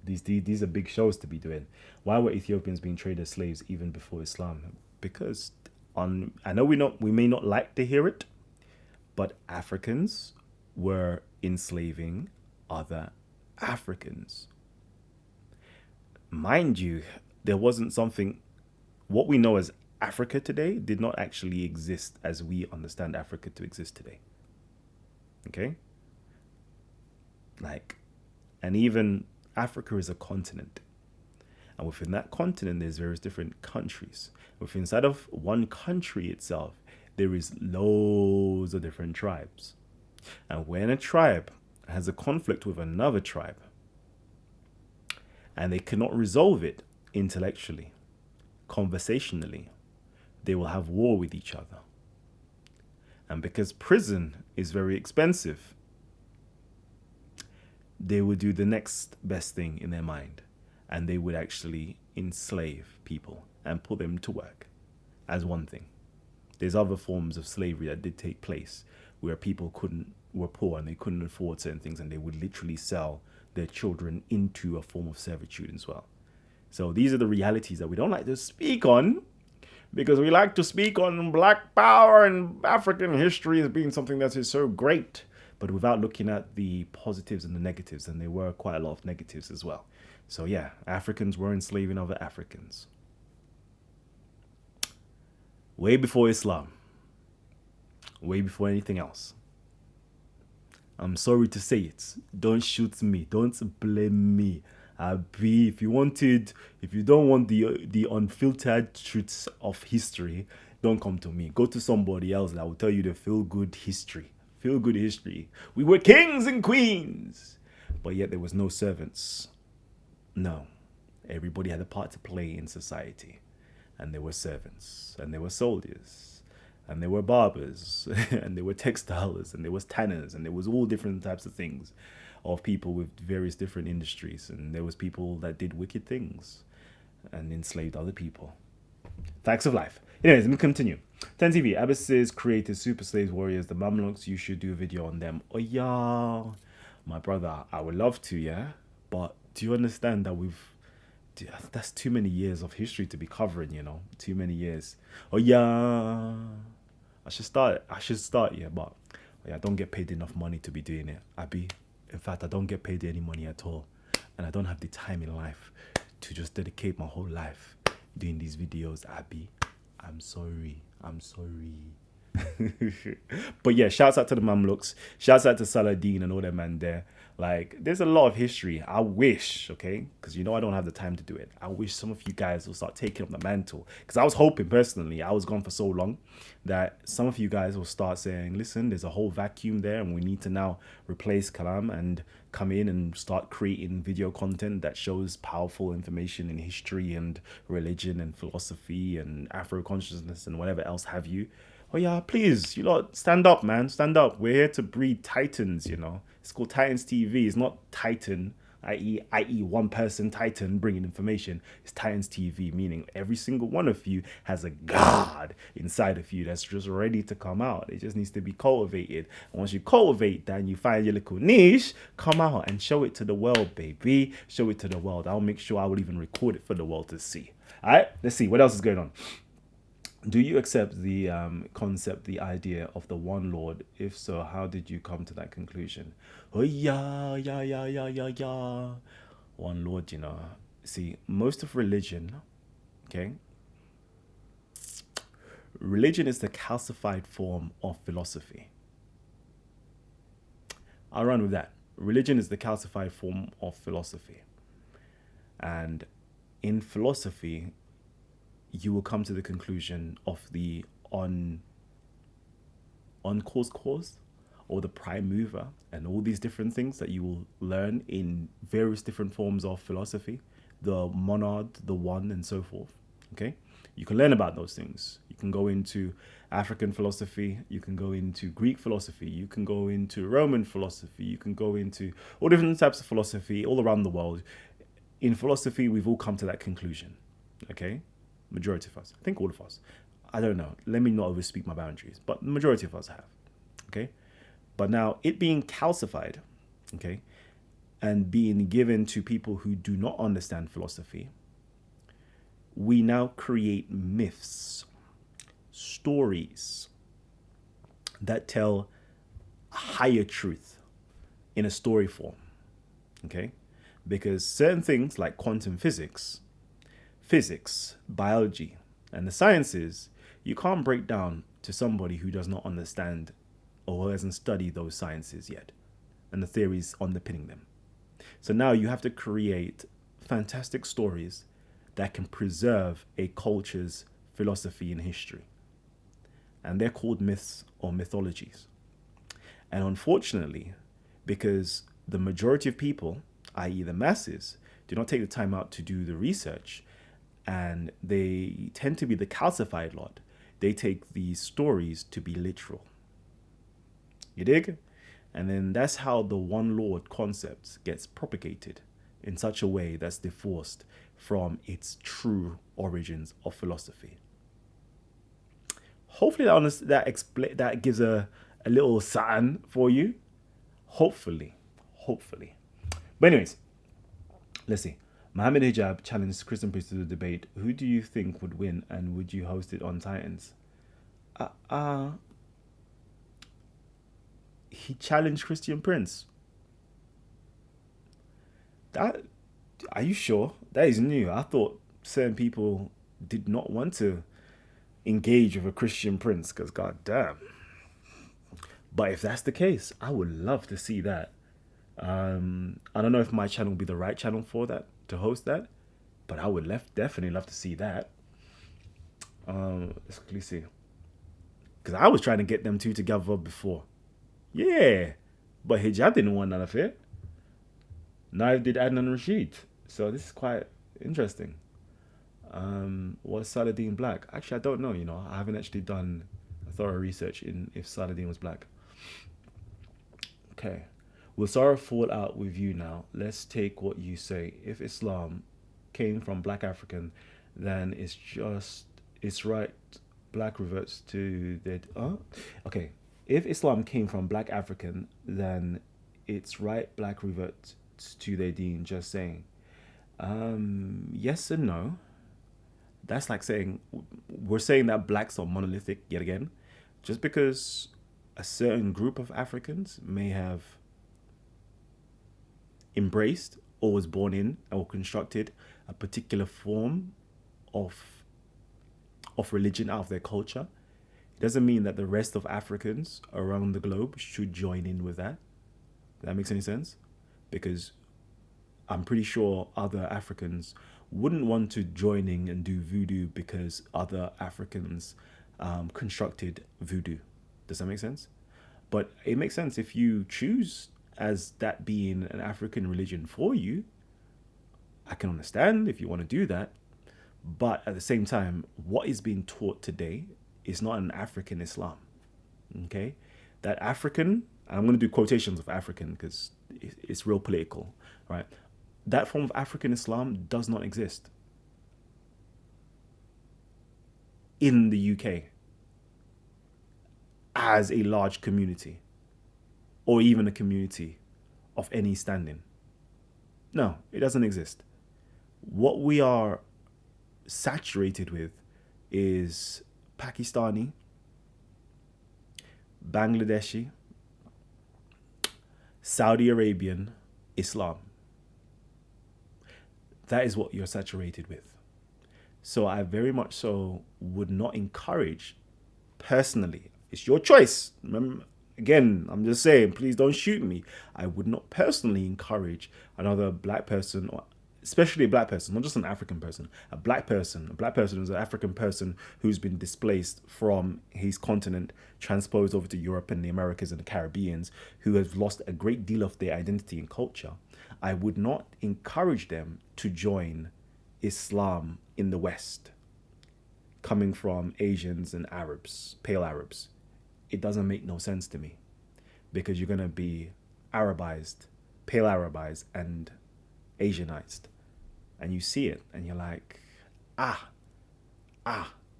[SPEAKER 1] These are big shows to be doing. Why were Ethiopians being traded as slaves even before Islam? Because I know we may not like to hear it, but Africans were enslaving other Africans. Mind you, there wasn't something, what we know as Africa today did not actually exist as we understand Africa to exist today. Okay? And even Africa is a continent. And within that continent, there's various different countries. Inside of one country itself, there is loads of different tribes. And when a tribe has a conflict with another tribe, and they cannot resolve it intellectually, conversationally, they will have war with each other. And because prison is very expensive, they would do the next best thing in their mind, and they would actually enslave people and put them to work as one thing. There's other forms of slavery that did take place where people were poor and they couldn't afford certain things, and they would literally sell their children into a form of servitude as well. So these are the realities that we don't like to speak on, because we like to speak on Black power and African history as being something that is so great, but without looking at the positives and the negatives, and there were quite a lot of negatives as well. So yeah, Africans were enslaving other Africans. Way before Islam. Way before anything else. I'm sorry to say it. Don't shoot me. Don't blame me. If you don't want the unfiltered truths of history, don't come to me. Go to somebody else that will tell you the feel good history. Feel good history. We were kings and queens, but yet there was no servants. No, everybody had a part to play in society, and there were servants, and there were soldiers, and there were barbers, and there were textilers, and there was tanners, and there was all different types of things of people with various different industries, and there was people that did wicked things and enslaved other people. Facts of life. Anyways, let me continue. 10 TV, Abbasid's created super slaves warriors, the Mamluks. You should do a video on them. Oh yeah, my brother, I would love to, yeah, but do you understand that that's too many years of history to be covering, you know? Too many years. Oh yeah, I should start, yeah, but I don't get paid enough money to be doing it. In fact, I don't get paid any money at all. And I don't have the time in life to just dedicate my whole life doing these videos, Abby. I'm sorry. But yeah, shouts out to the Mamluks. Shouts out to Saladin and all that man there. Like, there's a lot of history. I wish, okay, because I don't have the time to do it. I wish some of you guys will start taking up the mantle. Because I was hoping personally, I was gone for so long, that some of you guys will start saying, listen, there's a whole vacuum there, and we need to now replace Kalam and come in and start creating video content that shows powerful information in history and religion and philosophy and Afro consciousness and whatever else have you. Oh yeah, please, you lot, stand up, man, stand up. We're here to breed titans, It's called Titans TV. It's not Titan, i.e. one person Titan bringing information. It's Titans TV, meaning every single one of you has a god inside of you that's just ready to come out. It just needs to be cultivated. And once you cultivate that and you find your little niche, come out and show it to the world, baby. Show it to the world. I'll make sure I will even record it for the world to see. All right, let's see what else is going on. Do you accept the the idea of the one Lord? If so, how did you come to that conclusion? Oh yeah. One Lord, See, most of religion, okay? Religion is the calcified form of philosophy. I'll run with that. Religion is the calcified form of philosophy. And in philosophy, you will come to the conclusion of the cause, or the prime mover, and all these different things that you will learn in various different forms of philosophy, the monad, the one, and so forth. Okay, you can learn about those things. You can go into African philosophy, you can go into Greek philosophy, you can go into Roman philosophy, you can go into all different types of philosophy all around the world. In philosophy, we've all come to that conclusion. Okay, majority of us, I think all of us, I don't know, let me not overspeak my boundaries, but the majority of us have. Okay, but now it being calcified, okay, and being given to people who do not understand philosophy, we now create myths, stories that tell a higher truth in a story form. Okay, because certain things like quantum physics, biology, and the sciences, you can't break down to somebody who does not understand or hasn't studied those sciences yet and the theories underpinning them. So now you have to create fantastic stories that can preserve a culture's philosophy and history. And they're called myths or mythologies. And unfortunately, because the majority of people, i.e. the masses, do not take the time out to do the research, and they tend to be the calcified lot, they take these stories to be literal. You dig? And then that's how the one Lord concept gets propagated in such a way that's divorced from its true origins of philosophy. Hopefully that gives a little sign for you. Hopefully. Hopefully. But anyways, let's see. Mohammed Hijab challenged Christian priests to the debate. Who do you think would win, and would you host it on Titans? Uh, uh he challenged Christian Prince. That Are you sure? That is new. I thought certain people did not want to engage with a Christian prince because god damn. But if that's the case, I would love to see that. I don't know if my channel will be the right channel for that to host that, but I would definitely love to see that. Let's quickly see, because I was trying to get them two together before. Yeah, but Hijab didn't want none of it. Neither did Adnan Rashid. So this is quite interesting. Was Saladin black? Actually, I don't know. I haven't actually done thorough research in if Saladin was black. Okay. Will Sarah fall out with you now? Let's take what you say. If Islam came from black African, then it's right. Black reverts to the. Okay. If Islam came from black African, then it's right. Black reverts to their deen. Just saying. Yes and no. That's like saying we're saying that blacks are monolithic yet again, just because a certain group of Africans may have embraced or was born in or constructed a particular form of religion out of their culture. It doesn't mean that the rest of Africans around the globe should join in with that. Does that makes any sense? Because I'm pretty sure other Africans wouldn't want to join in and do voodoo because other Africans constructed voodoo. Does that make sense? But it makes sense if you choose as that being an African religion for you. I can understand if you want to do that. But at the same time, what is being taught today is not an African Islam. Okay? That African, I'm going to do quotations of African because it's real political, right? That form of African Islam does not exist in the UK as a large community or even a community of any standing. No, it doesn't exist. What we are saturated with is Pakistani, Bangladeshi, Saudi Arabian Islam. That is what you're saturated with. So I very much so would not encourage, personally, it's your choice. Remember, again, I'm just saying, please don't shoot me. I would not personally encourage another black person, or especially a black person, not just an African person, a black person. A black person is an African person who's been displaced from his continent, transposed over to Europe and the Americas and the Caribbeans, who have lost a great deal of their identity and culture. I would not encourage them to join Islam in the West, coming from Asians and Arabs, pale Arabs. It doesn't make no sense to me, because you're going to be Arabized, pale Arabized, and Asianized. And you see it, and you're like,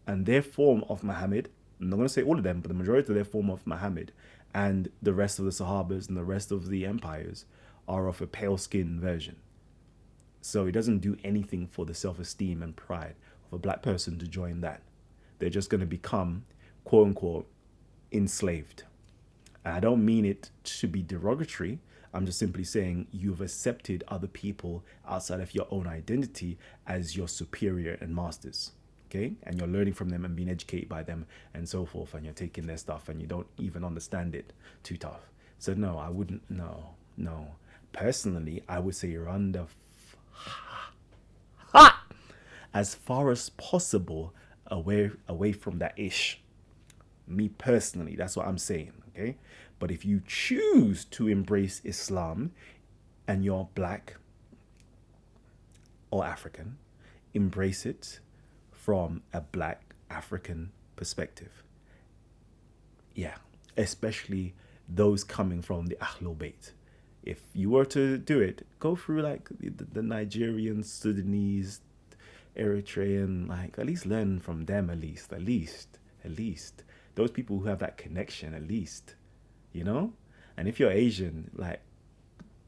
[SPEAKER 1] and their form of Muhammad, I'm not going to say all of them, but the majority of their form of Muhammad and the rest of the Sahabas and the rest of the empires are of a pale skin version. So it doesn't do anything for the self-esteem and pride of a black person to join that. They're just going to become, quote unquote, enslaved. And I don't mean it to be derogatory. I'm just simply saying you've accepted other people outside of your own identity as your superior and masters. Okay? And you're learning from them and being educated by them and so forth. And you're taking their stuff and you don't even understand it too tough. So no, I wouldn't. No. Personally, I would say you're under as far as possible away from that ish. Me personally, that's what I'm saying. Okay? But if you choose to embrace Islam and you're black or African, embrace it from a black African perspective. Yeah, especially those coming from the Ahlul Bayt. If you were to do it, go through like the Nigerian, Sudanese, Eritrean, like at least learn from them at least. Those people who have that connection, at least, you know? And if you're Asian, like,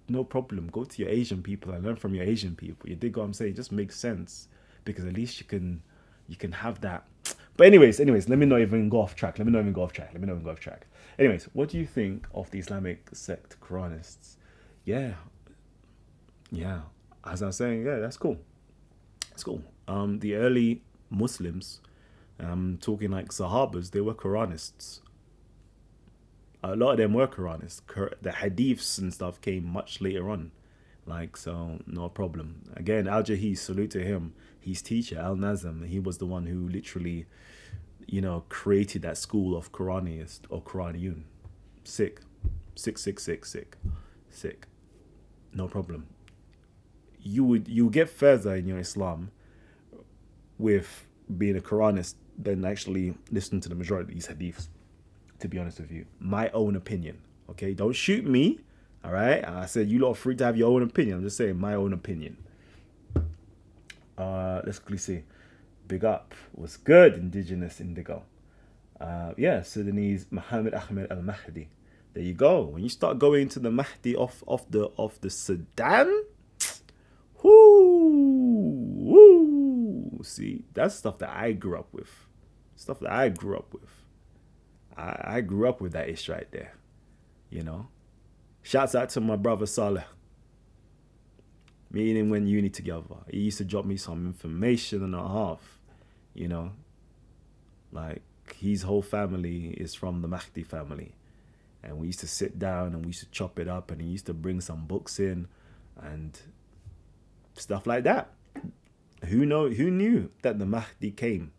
[SPEAKER 1] no problem. Go to your Asian people and learn from your Asian people. You dig what I'm saying? It just makes sense because at least you can have that. But anyways, let me not even go off track. Anyways, what do you think of the Islamic sect Quranists? Yeah, yeah. As I was saying, yeah, that's cool. It's cool. The early Muslims, talking like Sahabas, they were Quranists. A lot of them were Quranists. The hadiths and stuff came much later on. Like, so, no problem. Again, Al Jahiz, salute to him. His teacher, Al Nazm, he was the one who literally, created that school of Quranists or Quraniyun. Sick. Sick. No problem. You get further in your Islam with being a Quranist than actually listening to the majority of these hadiths, to be honest with you. My own opinion. Okay? Don't shoot me. All right? I said you lot are free to have your own opinion. I'm just saying my own opinion. Let's quickly see. Big up. What's good, Indigenous Indigo? Yeah, Sudanese Muhammad Ahmed Al Mahdi. There you go. When you start going to the Mahdi of the Sudan, whoo. See, that's stuff that I grew up with. I grew up with that ish right there. Shouts out to my brother Saleh. Me and him went uni together. He used to drop me some information and a half. Like his whole family is from the Mahdi family. And we used to sit down and we used to chop it up, and he used to bring some books in and stuff like that. Who knew that the Mahdi came?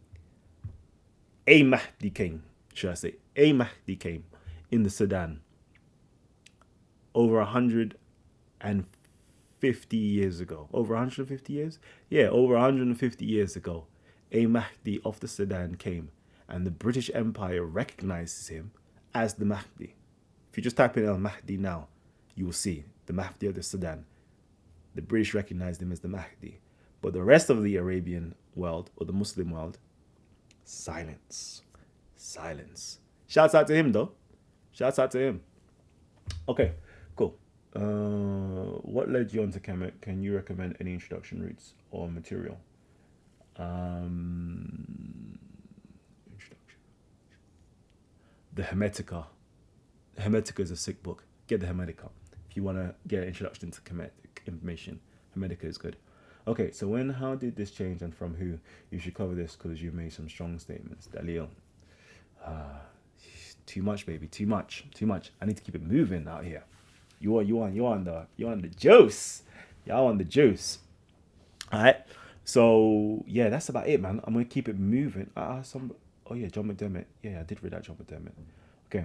[SPEAKER 1] A Mahdi came, should I say. A Mahdi came in the Sudan over 150 years ago. Over 150 years? Yeah, over 150 years ago. A Mahdi of the Sudan came, and the British Empire recognizes him as the Mahdi. If you just type in Al Mahdi now, you will see the Mahdi of the Sudan. The British recognized him as the Mahdi. But the rest of the Arabian world, or the Muslim world, silence. Shouts out to him, though. Okay, cool. What led you on to Kemet? Can you recommend any introduction routes or material? Introduction. The Hermetica. Hermetica is a sick book. Get the Hermetica. If you want to get an introduction to Kemetic information, Hermetica is good. Okay, so how did this change and from who? You should cover this because you made some strong statements. Dalil. Too much, baby. Too much. I need to keep it moving out here. You're on the juice. Y'all on the juice. All right. So yeah, that's about it, man. I'm gonna keep it moving. John McDermott. Yeah, I did read that, John McDermott. Okay.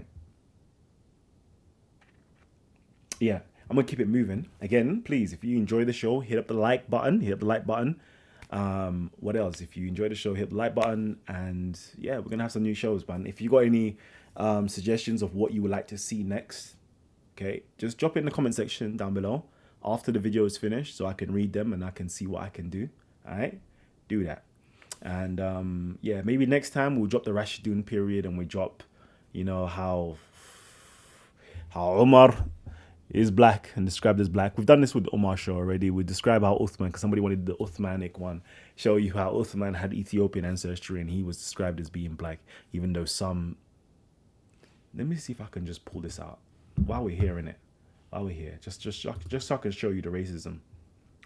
[SPEAKER 1] Yeah, I'm gonna keep it moving. Again, please, if you enjoy the show, hit up the like button. What else? If you enjoy the show, hit the like button. And yeah, we're gonna have some new shows, man. If you got any suggestions of what you would like to see next, okay, just drop it in the comment section down below after the video is finished, so I can read them and I can see what I can do. All right, do that. And yeah, maybe next time we'll drop the Rashidun period, and we drop, how Umar is black and described as black. We've done this with the Umar show already. We describe how Uthman, because somebody wanted the Uthmanic one, show you how Uthman had Ethiopian ancestry and he was described as being black, even though some... Let me see if I can just pull this out while we're hearing it. While we're here, just so I can show you the racism.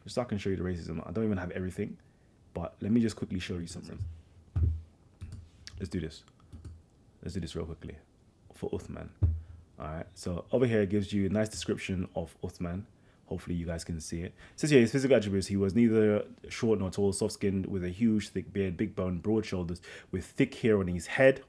[SPEAKER 1] I don't even have everything, but let me just quickly show you something. Let's do this real quickly for Uthman. All right, so over here it gives you a nice description of Uthman. Hopefully you guys can see it. It says here his physical attributes: he was neither short nor tall, soft-skinned, with a huge, thick beard, big bone, broad shoulders, with thick hair on his head.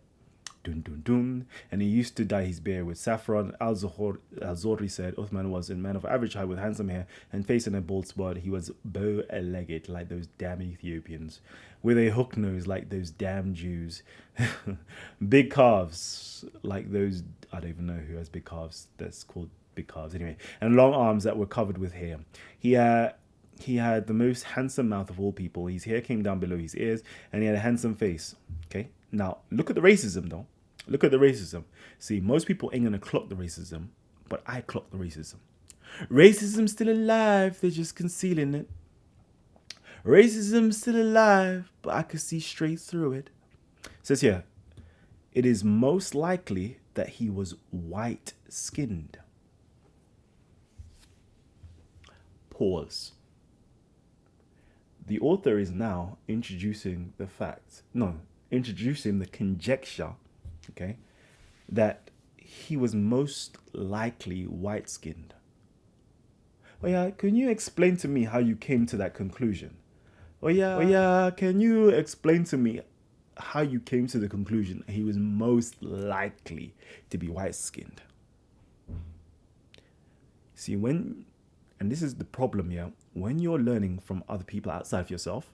[SPEAKER 1] Dun dun dun. And he used to dye his beard with saffron. Al-Zuhri said Uthman was a man of average height with handsome hair and face and a bald spot. He was bow-legged like those damn Ethiopians, with a hook nose like those damn Jews, big calves like those. I don't even know who has big calves. That's called big calves anyway. And long arms that were covered with hair. He had the most handsome mouth of all people. His hair came down below his ears, and he had a handsome face. Okay, now look at the racism, though. Look at the racism. See, most people ain't gonna clock the racism, but I clock the racism. Racism's still alive, they're just concealing it. Racism's still alive, but I could see straight through it. It says here, it is most likely that he was white-skinned. Pause. The author is now introducing the conjecture, okay, that he was most likely white-skinned. Oh yeah, can you explain to me how you came to that conclusion? Oh yeah, can you explain to me how you came to the conclusion he was most likely to be white-skinned? See, and this is the problem, yeah, when you're learning from other people outside of yourself,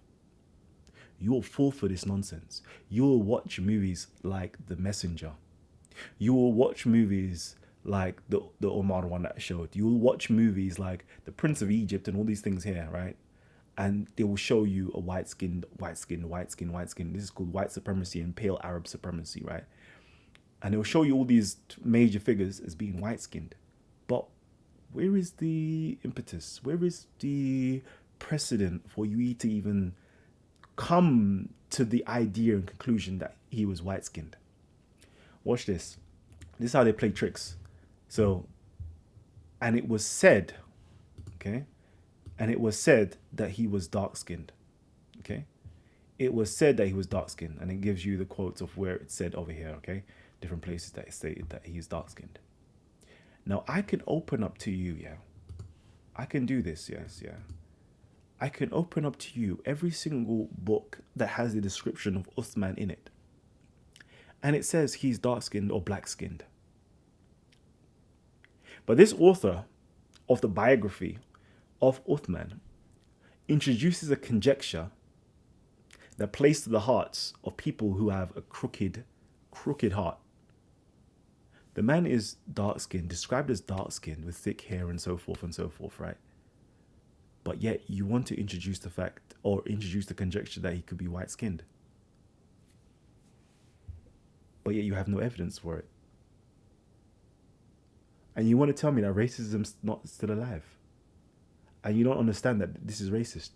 [SPEAKER 1] you'll fall for this nonsense. You'll watch movies like The Messenger. You will watch movies like the Omar one that I showed. You'll watch movies like The Prince of Egypt and all these things here, right? And they will show you a white skin. This is called white supremacy and pale Arab supremacy, right? And it will show you all these major figures as being white-skinned. But where is the impetus? Where is the precedent for you to even come to the idea and conclusion that he was white-skinned? Watch this. This is how they play tricks. So, and it was said, okay? And it was said that he was dark-skinned, okay? It was said that he was dark-skinned, and it gives you the quotes of where it's said over here, okay? Different places that it stated that he is dark-skinned. Now, I can open up to you, yeah? I can do this, yes, yeah. I can open up to you every single book that has the description of Uthman in it. And it says he's dark-skinned or black-skinned. But this author of the biography of Uthman introduces a conjecture that plays to the hearts of people who have a crooked heart. The man is dark-skinned, described as dark-skinned with thick hair and so forth, right? But yet you want to introduce the fact or introduce the conjecture that he could be white-skinned. But yet you have no evidence for it. And you want to tell me that racism's not still alive. And you don't understand that this is racist.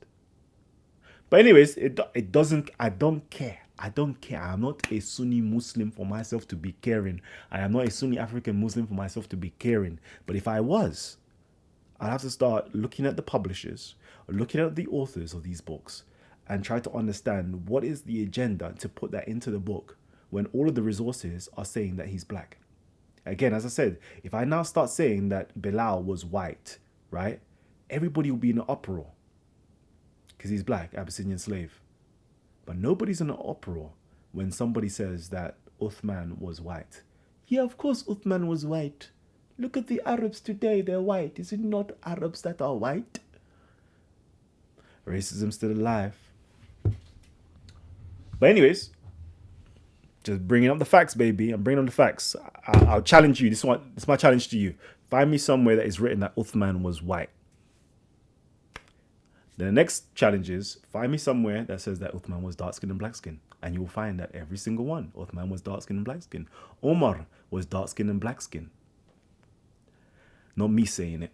[SPEAKER 1] But anyways, it doesn't, I don't care. I don't care. I'm not a Sunni Muslim for myself to be caring. I am not a Sunni African Muslim for myself to be caring. But if I was, I'd have to start looking at the publishers, or looking at the authors of these books, and try to understand what is the agenda to put that into the book when all of the resources are saying that he's black. Again, as I said, if I now start saying that Bilal was white, right, everybody will be in an uproar because he's black, Abyssinian slave. But nobody's in an uproar when somebody says that Uthman was white. Yeah, of course Uthman was white. Look at the Arabs today, they're white. Is it not Arabs that are white? Racism's still alive. But anyways, just bringing up the facts, baby. I'm bringing up the facts. I'll challenge you. This is my challenge to you. Find me somewhere that is written that Uthman was white. Then the next challenge is find me somewhere that says that Uthman was dark-skinned and black-skinned. And you will find that every single one. Uthman was dark-skinned and black-skinned. Omar was dark-skinned and black-skinned. Not me saying it.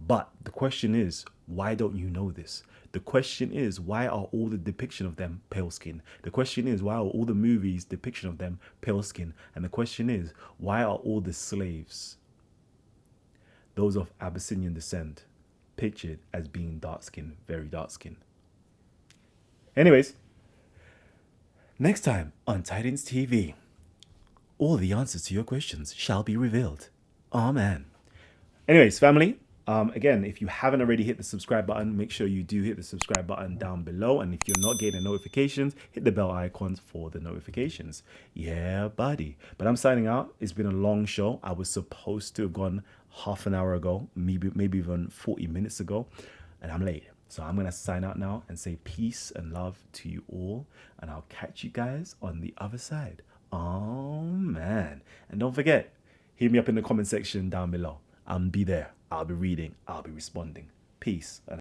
[SPEAKER 1] But the question is, why don't you know this? The question is, why are all the depiction of them pale skin? The question is, why are all the movies depiction of them pale skin? And the question is, why are all the slaves, those of Abyssinian descent, pictured as being dark skin, very dark skin? Anyways, next time on Titans TV, all the answers to your questions shall be revealed. Amen. Anyways, family, Again, if you haven't already hit the subscribe button, make sure you do hit the subscribe button down below. And if you're not getting the notifications, hit the bell icons for the notifications. Yeah, buddy. But I'm signing out. It's been a long show. I was supposed to have gone half an hour ago, maybe even 40 minutes ago, and I'm late. So I'm going to sign out now and say peace and love to you all. And I'll catch you guys on the other side. Oh, man. And don't forget, hit me up in the comment section down below. I'll be there. I'll be reading. I'll be responding. Peace.